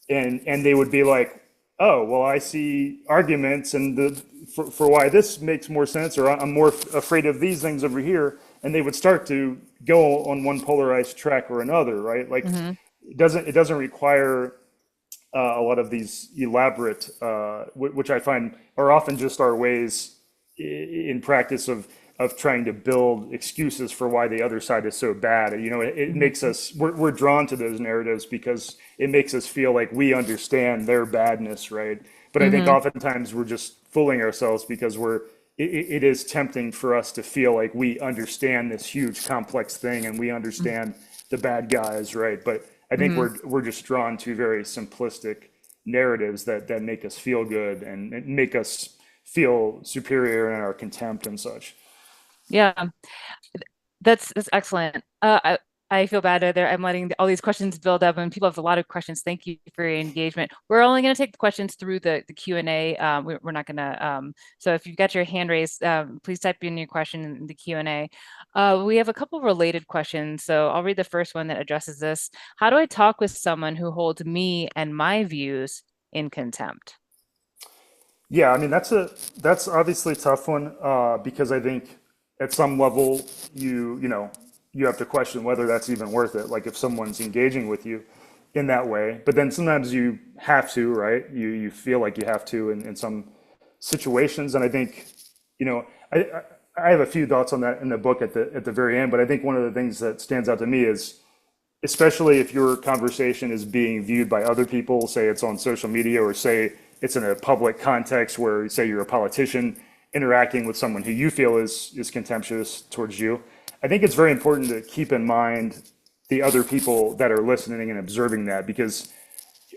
Speaker 2: and they would be like, oh, well, I see arguments and for why this makes more sense, or I'm more afraid of these things over here, and they would start to go on one polarized track or another, right? Like,
Speaker 1: Hmm.
Speaker 2: it doesn't require a lot of these elaborate, which I find are often just our ways in practice of trying to build excuses for why the other side is so bad. It makes
Speaker 1: Hmm.
Speaker 2: us, we're drawn to those narratives because it makes us feel like we understand their badness, right? But I think
Speaker 1: Hmm.
Speaker 2: oftentimes we're just fooling ourselves because it is tempting for us to feel like we understand this huge complex thing and we understand the bad guys, right? But I think
Speaker 1: Hmm.
Speaker 2: we're just drawn to very simplistic narratives that make us feel good and make us feel superior in our contempt and such.
Speaker 1: Yeah, that's excellent. I feel bad there. I'm letting all these questions build up, and people have a lot of questions. Thank you for your engagement. We're only going to take the questions through the Q&A. We're not going to. So if you've got your hand raised, please type in your question in the Q&A. We have a couple related questions, so I'll read the first one that addresses this. How do I talk with someone who holds me and my views in contempt?
Speaker 2: Yeah, I mean that's obviously a tough one because I think at some level you have to question whether that's even worth it. Like if someone's engaging with you in that way, but then sometimes you have to, right? You feel like you have to in some situations, and I think you know I have a few thoughts on that in the book at the very end. But I think one of the things that stands out to me is especially if your conversation is being viewed by other people, say it's on social media or say it's in a public context where say you're a politician interacting with someone who you feel is contemptuous towards you. I think it's very important to keep in mind the other people that are listening and observing that because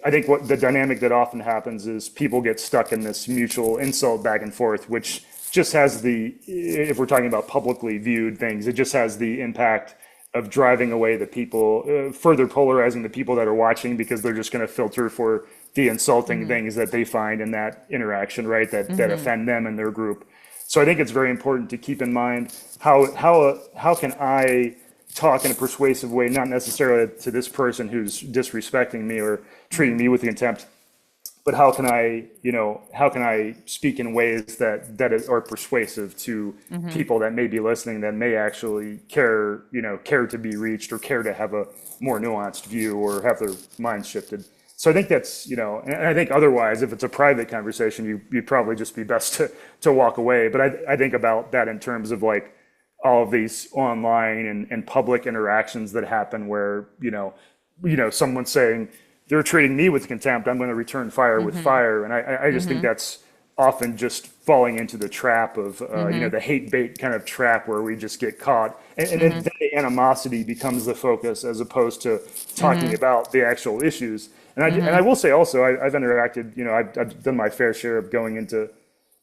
Speaker 2: I think what the dynamic that often happens is people get stuck in this mutual insult back and forth, which just has if we're talking about publicly viewed things, it just has the impact of driving away the people, further polarizing the people that are watching because they're just going to filter for the insulting
Speaker 1: Hmm.
Speaker 2: things that they find in that interaction, right? That
Speaker 1: Hmm.
Speaker 2: offend them and their group. So I think it's very important to keep in mind how can I talk in a persuasive way, not necessarily to this person who's disrespecting me or treating
Speaker 1: Hmm.
Speaker 2: me with contempt, but how can I speak in ways that are persuasive to
Speaker 1: Hmm.
Speaker 2: people that may be listening that may actually care to be reached or care to have a more nuanced view or have their minds shifted. So I think and I think otherwise, if it's a private conversation, you'd probably just be best to walk away. But I think about that in terms of like all of these online and public interactions that happen where, someone's saying they're treating me with contempt, I'm going to return fire with
Speaker 1: Hmm.
Speaker 2: fire. And I just think
Speaker 1: Hmm.
Speaker 2: that's often just falling into the trap of,
Speaker 1: Hmm.
Speaker 2: the hate bait kind of trap where we just get caught. And then
Speaker 1: Hmm.
Speaker 2: the animosity becomes the focus as opposed to talking
Speaker 1: Hmm.
Speaker 2: about the actual issues. And I
Speaker 1: Hmm.
Speaker 2: will say also, I've interacted, I've done my fair share of going into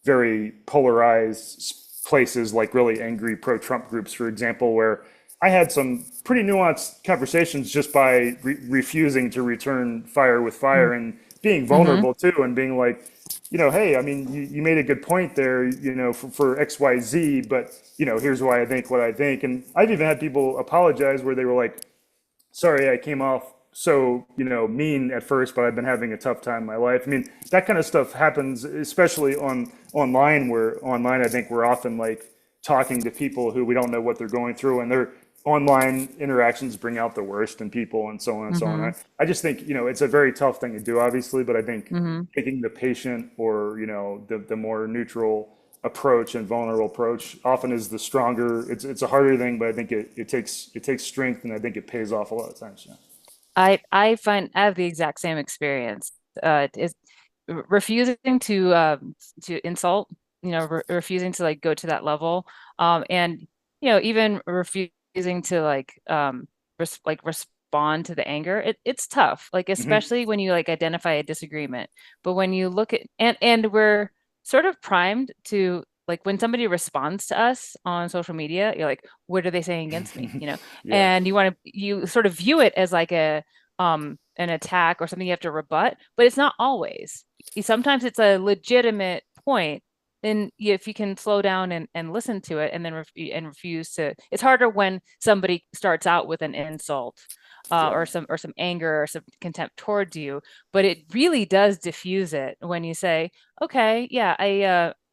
Speaker 2: very polarized places like really angry pro-Trump groups, for example, where I had some pretty nuanced conversations just by refusing to return fire with fire and being
Speaker 1: Hmm.
Speaker 2: vulnerable too, and being like, hey, I mean, you made a good point there, for X, Y, Z, but here's why I think what I think. And I've even had people apologize where they were like, sorry, I came off so, mean at first, but I've been having a tough time in my life. I mean, that kind of stuff happens, especially online, where online, I think we're often like talking to people who we don't know what they're going through, and their online interactions bring out the worst in people and so on and so on.
Speaker 1: Hmm.
Speaker 2: I just think, it's a very tough thing to do, obviously, but I think
Speaker 1: Hmm.
Speaker 2: taking the patient or, the more neutral approach and vulnerable approach often is the stronger. It's a harder thing, but I think it takes strength, and I think it pays off a lot of times. Yeah.
Speaker 1: I have the exact same experience. Is refusing to insult, refusing to like go to that level, and even refusing to like respond to the anger. It's tough, like
Speaker 2: Hmm.
Speaker 1: especially when you like identify a disagreement. But when you look at and we're sort of primed to like when somebody responds to us on social media, you're like, what are they saying against me?
Speaker 2: Yeah.
Speaker 1: And you sort of view it as like an attack or something you have to rebut, but it's not always. Sometimes it's a legitimate point. Then if you can slow down and listen to it and then refuse to, it's harder when somebody starts out with an insult,
Speaker 2: Yeah.
Speaker 1: or some anger or some contempt towards you, but it really does diffuse it when you say, okay, yeah,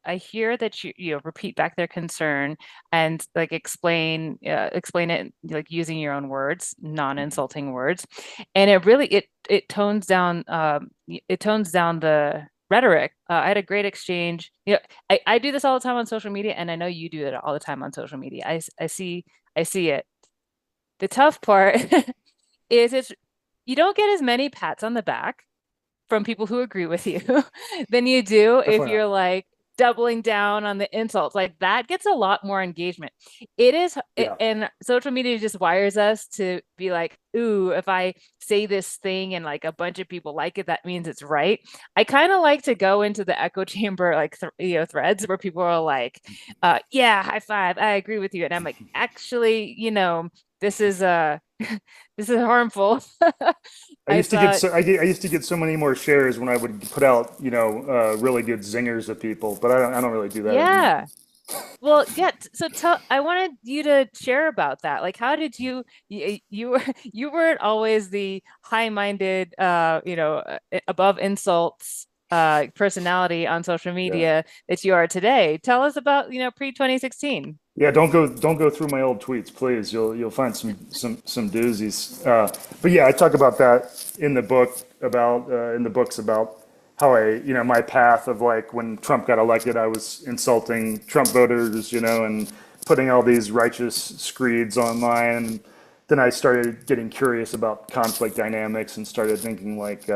Speaker 1: I hear that you repeat back their concern and like explain it like using your own words, non-insulting words, and it tones down the rhetoric. I had a great exchange. I do this all the time on social media, and I know you do it all the time on social media. I see it. The tough part is it's you don't get as many pats on the back from people who agree with you than you do if
Speaker 2: Definitely
Speaker 1: you're
Speaker 2: not.
Speaker 1: like doubling down on the insults. Like that gets a lot more engagement.
Speaker 2: Yeah.
Speaker 1: And social media just wires us to be like, ooh, if I say this thing and like a bunch of people like it, that means it's right. I kind of like to go into the echo chamber, like threads where people are like, yeah, high five, I agree with you, and I'm like, actually, this is this is harmful.
Speaker 2: I
Speaker 1: I
Speaker 2: used to get
Speaker 1: thought,
Speaker 2: so I used to get so many more shares when I would put out, really good zingers at people, but I don't really do that anymore.
Speaker 1: yeah. Well, yeah. So tell, I wanted you to share about that. Like, how did you were you weren't always the high-minded, above insults, personality on social
Speaker 2: Yeah.
Speaker 1: media that you are today. Tell us about, pre-2016.
Speaker 2: Yeah, don't go through my old tweets, please. You'll find some doozies. But yeah, I talk about that in the book about in the books about how my path of like when Trump got elected, I was insulting Trump voters, and putting all these righteous screeds online. And then I started getting curious about conflict dynamics and started thinking like,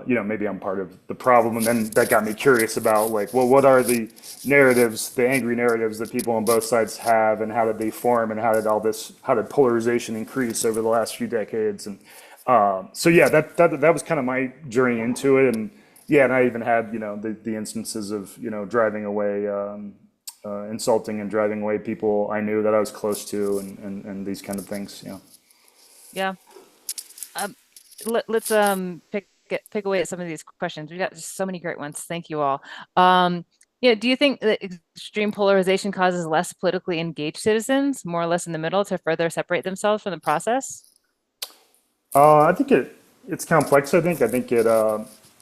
Speaker 2: maybe I'm part of the problem. And then that got me curious about like, well, what are the narratives, the angry narratives that people on both sides have, and how did they form, and how did polarization increase over the last few decades? And so yeah, that was kind of my journey into it. And yeah, and I even had the instances of driving away. Insulting and driving away people I knew that I was close to, and these kind of things. Yeah.
Speaker 1: Yeah. Um, let's pick away at some of these questions. We got just so many great ones. Thank you all. Do you think that extreme polarization causes less politically engaged citizens, more or less in the middle, to further separate themselves from the process?
Speaker 2: I think it's complex. I think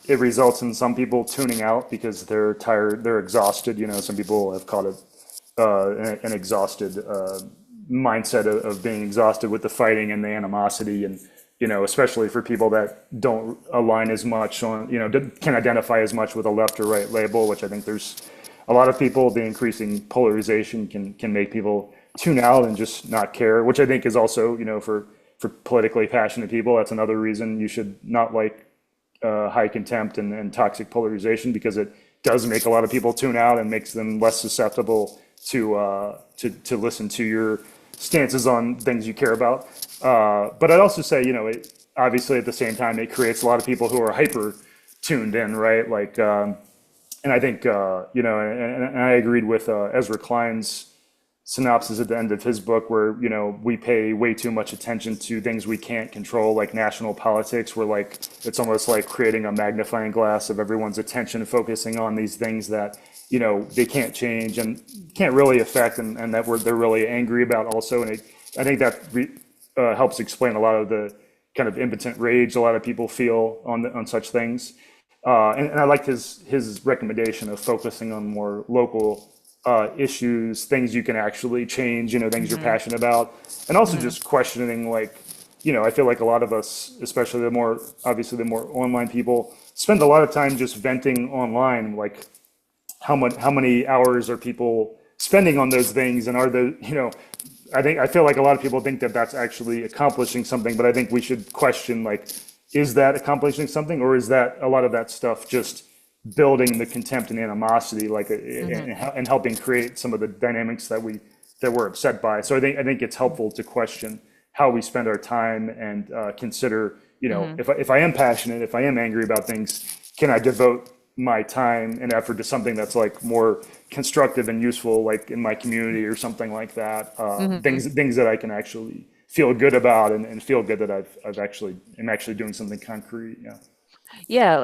Speaker 2: it results in some people tuning out because they're tired, they're exhausted. Some people have called it an exhausted mindset of being exhausted with the fighting and the animosity, and especially for people that don't align as much on, can identify as much with a left or right label, which I think there's a lot of people. The increasing polarization can make people tune out and just not care, which I think is also, for politically passionate people, that's another reason you should not like high contempt and toxic polarization, because it does make a lot of people tune out and makes them less susceptible to listen to your stances on things you care about. But I'd also say, obviously at the same time, it creates a lot of people who are hyper tuned in, right? Like, and I think, and I agreed with Ezra Klein's synopsis at the end of his book, where we pay way too much attention to things we can't control, like national politics. We're like, it's almost like creating a magnifying glass of everyone's attention, focusing on these things that they can't change and can't really affect, and that they're really angry about also. And I think that helps explain a lot of the kind of impotent rage a lot of people feel on such things. And I liked his recommendation of focusing on more local issues, things you can actually change, things you're
Speaker 1: Hmm.
Speaker 2: passionate about, and also
Speaker 1: Hmm.
Speaker 2: just questioning, like, I feel like a lot of us, especially the more online people, spend a lot of time just venting online, like how many hours are people spending on those things, and are the, I feel like a lot of people think that that's actually accomplishing something, but I think we should question, like, is that accomplishing something, or is that a lot of that stuff just building the contempt and animosity, like,
Speaker 1: Hmm.
Speaker 2: and helping create some of the dynamics that we're upset by. So I think it's helpful to question how we spend our time, and consider,
Speaker 1: Hmm.
Speaker 2: if I am passionate, if I am angry about things, can I devote my time and effort to something that's like more constructive and useful, like in my community or something like that.
Speaker 1: Hmm.
Speaker 2: Things that I can actually feel good about, and feel good that I've actually am actually doing something concrete. Yeah.
Speaker 1: Yeah,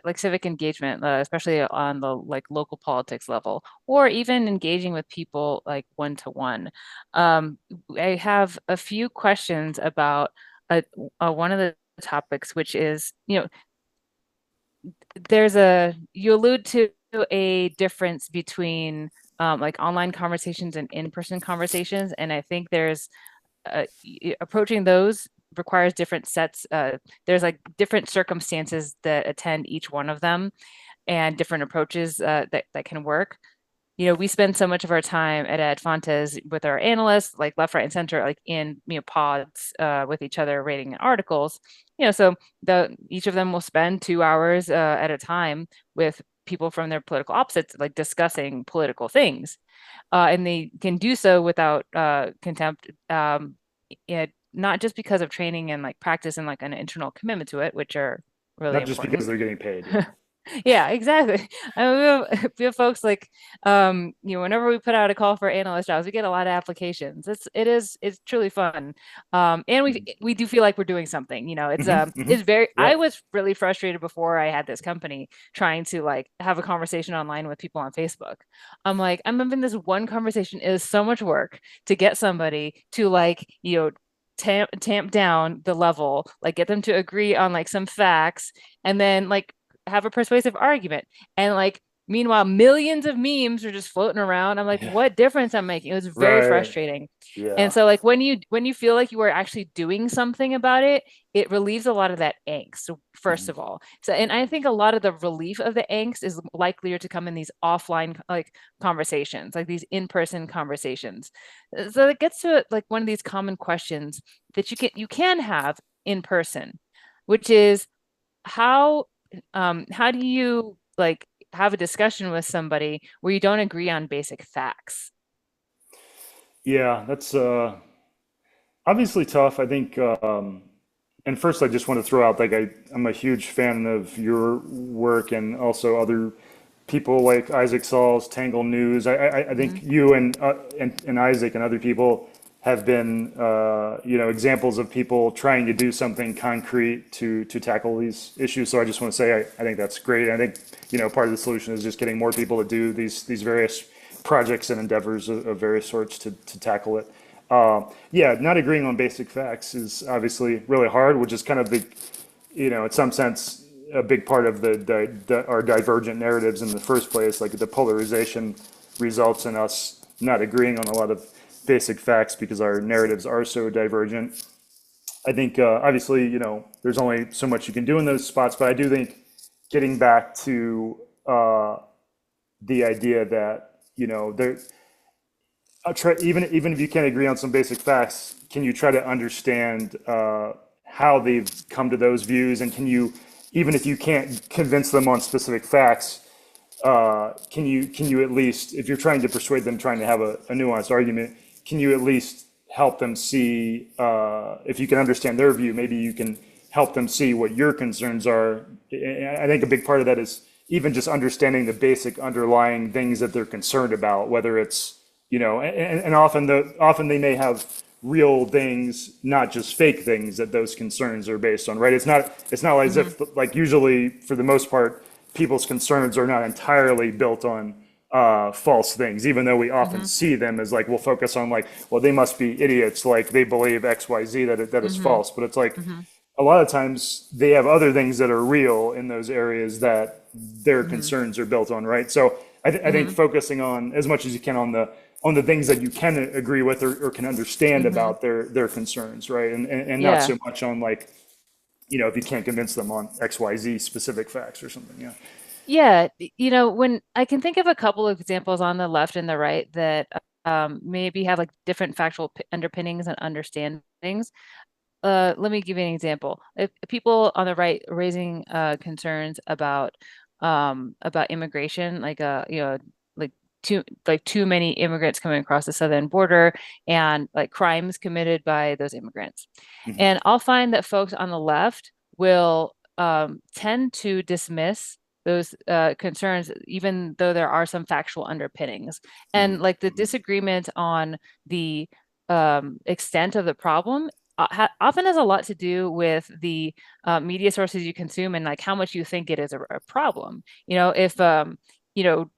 Speaker 1: like civic engagement, especially on the like local politics level, or even engaging with people like one to one. Um, I have a few questions about uh, one of the topics, which is, you allude to a difference between like online conversations and in-person conversations, and I think approaching those requires different sets. There's like different circumstances that attend each one of them, and different approaches that can work. We spend so much of our time at Ad Fontes with our analysts, like left, right, and center, like in pods with each other, rating articles. So the each of them will spend 2 hours at a time with people from their political opposites, like discussing political things, and they can do so without contempt. Not just because of training and like practice and like an internal commitment to it, which are really
Speaker 2: Not just
Speaker 1: important.
Speaker 2: because they're getting paid. Yeah.
Speaker 1: Yeah, exactly. I mean, we have folks like, whenever we put out a call for analyst jobs, we get a lot of applications. It's truly fun. And we do feel like we're doing something,
Speaker 2: Hmm. Hmm.
Speaker 1: it's very,
Speaker 2: Yeah.
Speaker 1: I was really frustrated before I had this company trying to like have a conversation online with people on Facebook. I'm having this one conversation is so much work to get somebody to like, tamp down the level, like get them to agree on like some facts and then like have a persuasive argument. And like, meanwhile, millions of memes are just floating around. I'm like,
Speaker 2: Yeah.
Speaker 1: what difference I'm making? It was very
Speaker 2: Right.
Speaker 1: frustrating. And
Speaker 2: Yeah.
Speaker 1: so like when you feel like you are actually doing something about it, it relieves a lot of that angst, first
Speaker 2: Mhm.
Speaker 1: of all. So and I think a lot of the relief of the angst is likelier to come in these offline like conversations, like these in-person conversations. So it gets to like one of these common questions that you can have in person, which is how do you like have a discussion with somebody where you don't agree on basic facts?
Speaker 2: Yeah, that's obviously tough. I think, and first I just want to throw out like I'm a huge fan of your work and also other people like Isaac Saul's Tangle News. I
Speaker 1: Hmm.
Speaker 2: think you and Isaac and other people have been examples of people trying to do something concrete to tackle these issues. So I just want to say I think that's great. I think part of the solution is just getting more people to do these various projects and endeavors of various sorts to tackle it. Yeah, not agreeing on basic facts is obviously really hard, which is kind of in some sense, a big part of our divergent narratives in the first place. Like the polarization results in us not agreeing on a lot of basic facts because our narratives are so divergent. I think obviously, there's only so much you can do in those spots, but I do think getting back to the idea that there I'll try, even if you can't agree on some basic facts, can you try to understand how they've come to those views, and can you, even if you can't convince them on specific facts, can you at least, if you're trying to persuade them, trying to have a nuanced argument, can you at least help them see, if you can understand their view, maybe you can help them see what your concerns are. I think a big part of that is even just understanding the basic underlying things that they're concerned about, whether it's, and often they may have real things, not just fake things that those concerns are based on, right? It's not as
Speaker 1: Hmm.
Speaker 2: if, like, usually for the most part, people's concerns are not entirely built on false things, even though we often
Speaker 1: Hmm.
Speaker 2: see them as like, we'll focus on like, well, they must be idiots, like they believe X, Y, Z, that is
Speaker 1: Hmm.
Speaker 2: false. But it's like
Speaker 1: Hmm.
Speaker 2: a lot of times they have other things that are real in those areas that their
Speaker 1: Hmm.
Speaker 2: concerns are built on, right? So I think
Speaker 1: Hmm.
Speaker 2: focusing on as much as you can on the things that you can agree with or can understand
Speaker 1: Hmm.
Speaker 2: about their concerns, right? And not
Speaker 1: Yeah.
Speaker 2: so much on like, if you can't convince them on X, Y, Z specific facts or something. Yeah.
Speaker 1: Yeah, when I can think of a couple of examples on the left and the right that maybe have like different factual underpinnings and understandings. Let me give you an example. If people on the right raising concerns about immigration, like too many immigrants coming across the southern border and like crimes committed by those immigrants.
Speaker 2: Mhm.
Speaker 1: And I'll find that folks on the left will tend to dismiss those concerns, even though there are some factual underpinnings. And
Speaker 2: Mhm.
Speaker 1: like the
Speaker 2: Mhm.
Speaker 1: disagreement on the extent of the problem often has a lot to do with the media sources you consume and like how much you think it is a problem. If you know,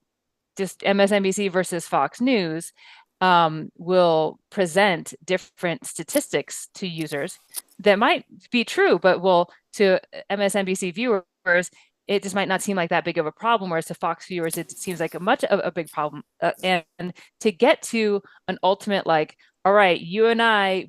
Speaker 1: just MSNBC versus Fox News will present different statistics to users that might be true, but will to MSNBC viewers, it just might not seem like that big of a problem, whereas to Fox viewers, it seems like much of a big problem. And to get to an ultimate, like, all right, you and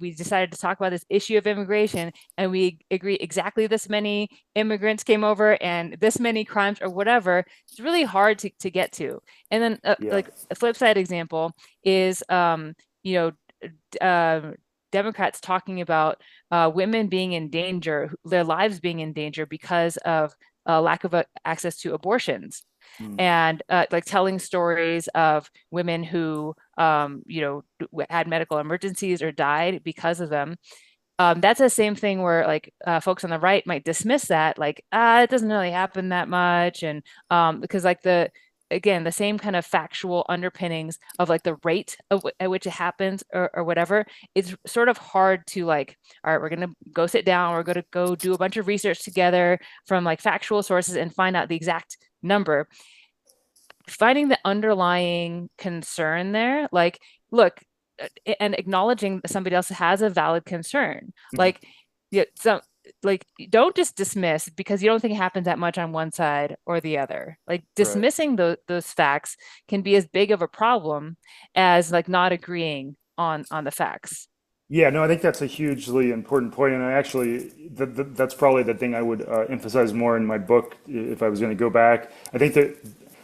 Speaker 1: we decided to talk about this issue of immigration, and we agree exactly this many immigrants came over and this many crimes or whatever. It's really hard to get to. And then,
Speaker 2: Yeah.
Speaker 1: like a flip side example is, you know, uh, Democrats talking about women being in danger, their lives being in danger because of lack of access to abortions,
Speaker 2: Mm.
Speaker 1: and like telling stories of women who, had medical emergencies or died because of them. That's the same thing where like folks on the right might dismiss that, like, it doesn't really happen that much. And because like again, the same kind of factual underpinnings of like the rate at which it happens or whatever, it's sort of hard to like, all right, we're going to go sit down, we're going to go do a bunch of research together from like factual sources and find out the exact number. Finding the underlying concern there, like, look, and acknowledging that somebody else has a valid concern.
Speaker 2: Mhm.
Speaker 1: Like, yeah, so like don't just dismiss because you don't think it happens that much on one side or the other. Like
Speaker 2: Right.
Speaker 1: dismissing those facts can be as big of a problem as like not agreeing on the facts.
Speaker 2: Yeah, no, I think that's a hugely important point, and I actually that's probably the thing I would emphasize more in my book if I was going to go back. I think that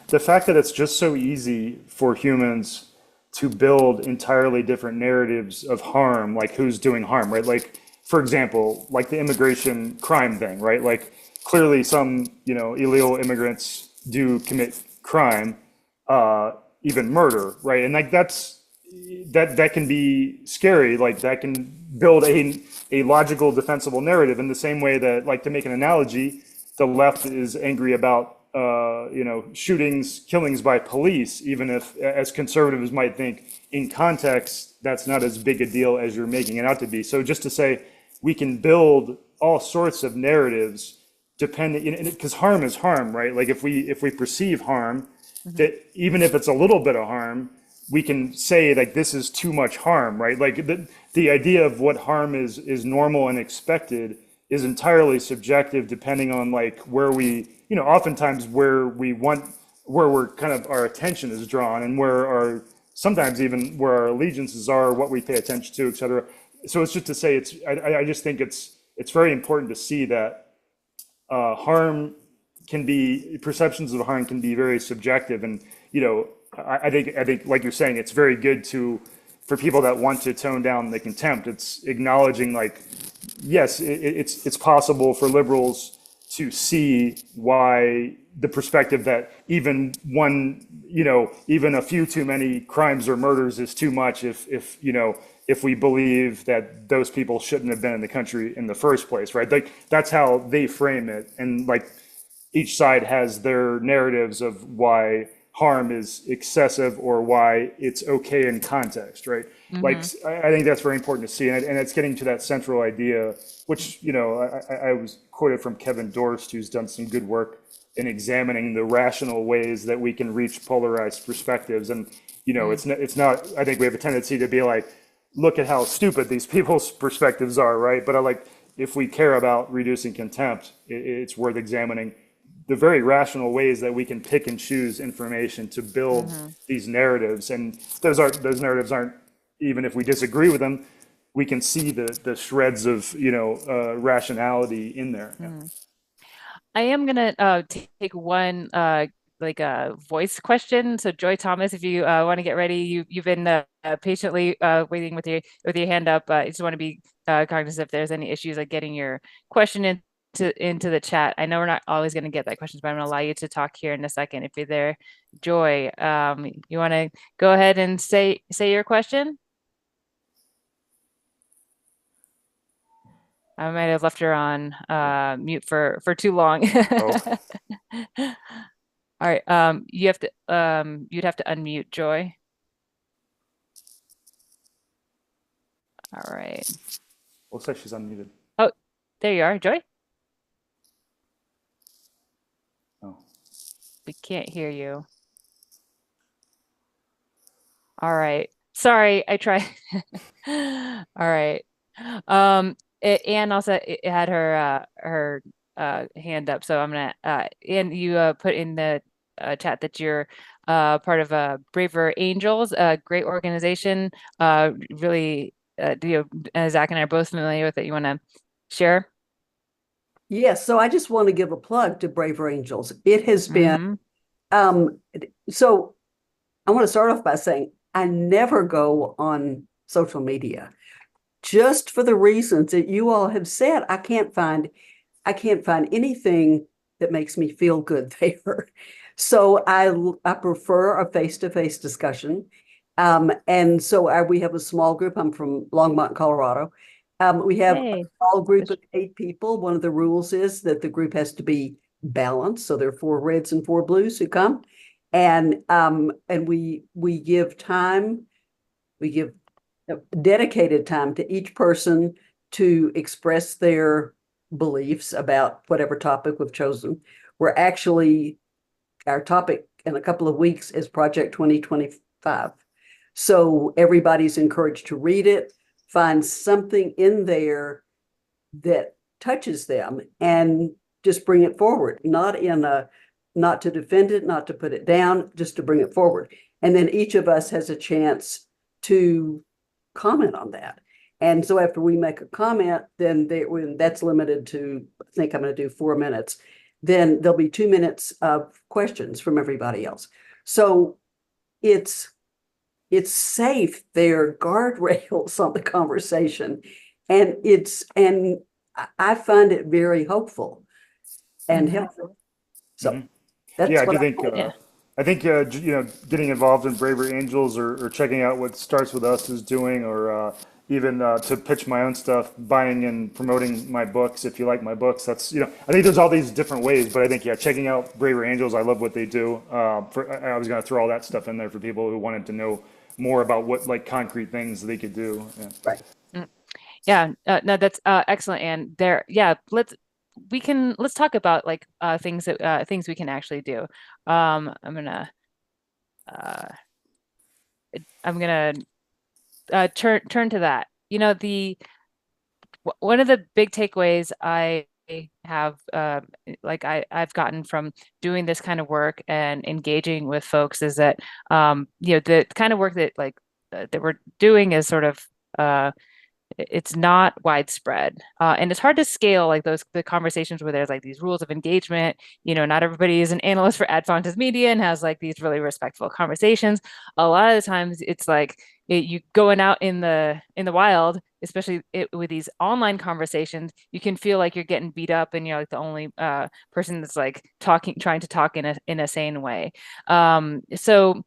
Speaker 2: the fact that it's just so easy for humans to build entirely different narratives of harm, like who's doing harm, right? Like, for example, like the immigration crime thing, right? Like, clearly some, illegal immigrants do commit crime, uh, even murder, right? And like that can be scary. Like that can build a logical, defensible narrative in the same way that, like, to make an analogy, the left is angry about shootings, killings by police, even if, as conservatives might think, in context, that's not as big a deal as you're making it out to be. So just to say, we can build all sorts of narratives depending, because harm is harm, right? Like if we perceive harm,
Speaker 1: Mhm.
Speaker 2: that even if it's a little bit of harm, we can say like this is too much harm, right? Like the idea of what harm is normal and expected is entirely subjective depending on like where we, oftentimes where we want, where we're kind of our attention is drawn and where our, sometimes even where our allegiances are, what we pay attention to, et cetera. So it's just to say I just think it's very important to see that harm can be, perceptions of harm can be very subjective. And I think like you're saying, it's very good to, for people that want to tone down the contempt, it's acknowledging like, yes, it's possible for liberals to see why the perspective that even one, even a few too many crimes or murders is too much if we believe that those people shouldn't have been in the country in the first place, right? Like that's how they frame it. And like each side has their narratives of why harm is excessive or why it's okay in context, right? Like,
Speaker 1: Mhm.
Speaker 2: I think that's very important to see. And it's getting to that central idea, which, I was quoted from Kevin Dorst, who's done some good work in examining the rational ways that we can reach polarized perspectives. And,
Speaker 1: Mhm.
Speaker 2: it's not, I think we have a tendency to be like, look at how stupid these people's perspectives are, right? But I like, if we care about reducing contempt, it's worth examining the very rational ways that we can pick and choose information to build
Speaker 1: Mhm.
Speaker 2: these narratives. And those narratives aren't, even if we disagree with them, we can see the shreds of rationality in there. Yeah.
Speaker 1: Mhm. I am gonna take one like a voice question. So Joy Thomas, if you want to get ready, you've been patiently waiting with your hand up. I just want to be cognizant if there's any issues like getting your question into the chat. I know we're not always going to get that question, but I'm going to allow you to talk here in a second if you're there. Joy, you want to go ahead and say your question? I might have left her on mute for too long.
Speaker 2: Oh,
Speaker 1: All right. You have to you'd have to unmute Joy. All right.
Speaker 2: looks like she's unmuted.
Speaker 1: Oh, there you are, Joy.
Speaker 2: Oh,
Speaker 1: We can't hear you. All right. Sorry, I tried. All right. Anne also had her hand up, so I'm gonna Anne, you put in the chat that you're part of Braver Angels, a great organization. Really, Zach and I are both familiar with it. You want to share?
Speaker 3: Yes, so I just want to give a plug to Braver Angels. It has been
Speaker 1: Mm-hmm.
Speaker 3: um so I want to start off by saying I never go on social media just for the reasons that you all have said. I can't find anything that makes me feel good there. So I prefer a face-to-face discussion. And so we have a small group. I'm from Longmont, Colorado. We have a
Speaker 1: Hey.
Speaker 3: small group of 8 people. One of the rules is that the group has to be balanced. So there are 4 reds and 4 blues who come. And we give time, we give dedicated time to each person to express their beliefs about whatever topic we've chosen. We're actually, our topic in a couple of weeks is Project 2025. So everybody's encouraged to read it, find something in there that touches them and just bring it forward, not to defend it, not to put it down, just to bring it forward. And then each of us has a chance to comment on that. And so after we make a comment, then when that's limited to, I think I'm going to do 4 minutes, then there'll be 2 minutes of questions from everybody else. So it's safe. There are guardrails on the conversation, and I find it very hopeful and helpful. So that's
Speaker 2: Yeah, I
Speaker 3: what
Speaker 2: do think
Speaker 1: Yeah.
Speaker 2: getting involved in Braver Angels or checking out what Starts With Us is doing, or even to pitch my own stuff, buying and promoting my books. If you like my books, that's I think there's all these different ways, but I think checking out Braver Angels, I love what they do. I was going to throw all that stuff in there for people who wanted to know more about what like concrete things they could do. Yeah.
Speaker 3: right.
Speaker 1: Mm. Yeah, no, that's excellent. And there, yeah, let's talk about like things we can actually do. I'm gonna uh, turn to that. The one of the big takeaways I have I've gotten from doing this kind of work and engaging with folks is that the kind of work that we're doing is sort of it's not widespread, and it's hard to scale like the conversations where there's like these rules of engagement. Not everybody is an analyst for Ad Fontes Media and has like these really respectful conversations. A lot of the times it's like you going out in the wild, especially with these online conversations, you can feel like you're getting beat up and you're like the only person that's like trying to talk in a sane way. So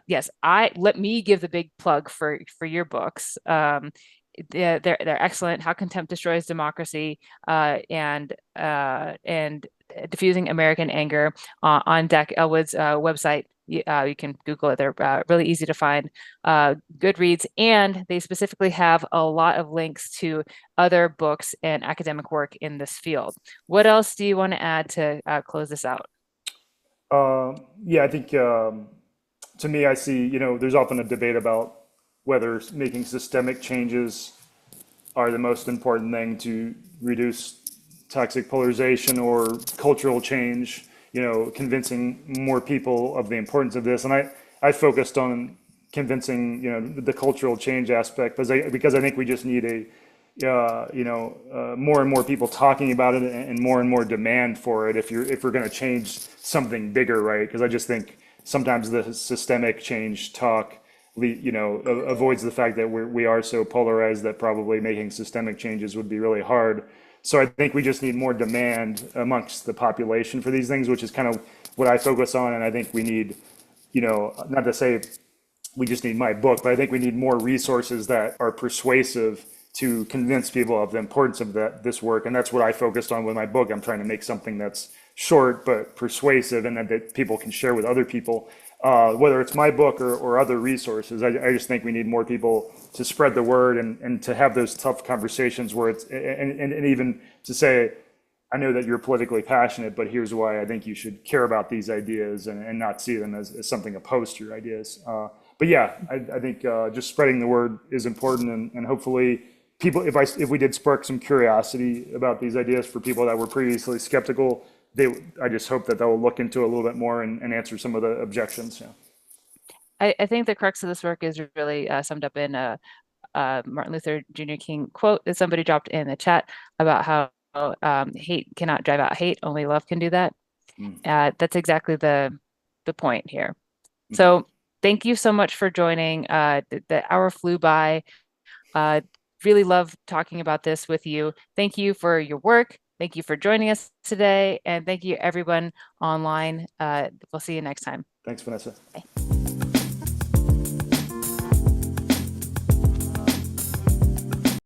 Speaker 1: yes, I let me give the big plug for your books. They're excellent. How Contempt Destroys Democracy, and Diffusing American Anger, on Zach Elwood's website. You can Google it. They're really easy to find. Good reads, and they specifically have a lot of links to other books and academic work in this field. What else do you want to add to close this out?
Speaker 2: Yeah, I think to me, I see, there's often a debate about whether making systemic changes are the most important thing to reduce toxic polarization, or cultural change, convincing more people of the importance of this. And I focused on convincing, the cultural change aspect, because I think we just need more and more people talking about it, and more demand for it if we're going to change something bigger, right? Because I just think sometimes the systemic change talk, avoids the fact that we are so polarized that probably making systemic changes would be really hard. So I think we just need more demand amongst the population for these things, which is kind of what I focus on. And I think we need, not to say we just need my book, but I think we need more resources that are persuasive to convince people of the importance of this work. And that's what I focused on with my book. I'm trying to make something that's short but persuasive, and that people can share with other people, whether it's my book or other resources. I just think we need more people to spread the word, and to have those tough conversations where and even to say, I know that you're politically passionate, but here's why I think you should care about these ideas, and not see them as something opposed to your ideas. But yeah, I think just spreading the word is important, and hopefully people, if we did spark some curiosity about these ideas for people that were previously skeptical, I just hope that they'll look into it a little bit more, and answer some of the objections. Yeah.
Speaker 1: I think the crux of this work is really summed up in Martin Luther Jr. King quote that somebody dropped in the chat about how hate cannot drive out hate, only love can do that. That's exactly the point here. So thank you so much for joining. The hour flew by. Really love talking about this with you. Thank you for your work. Thank you for joining us today. And thank you everyone online. We'll see you next time.
Speaker 2: Thanks, Vanessa.
Speaker 1: Bye.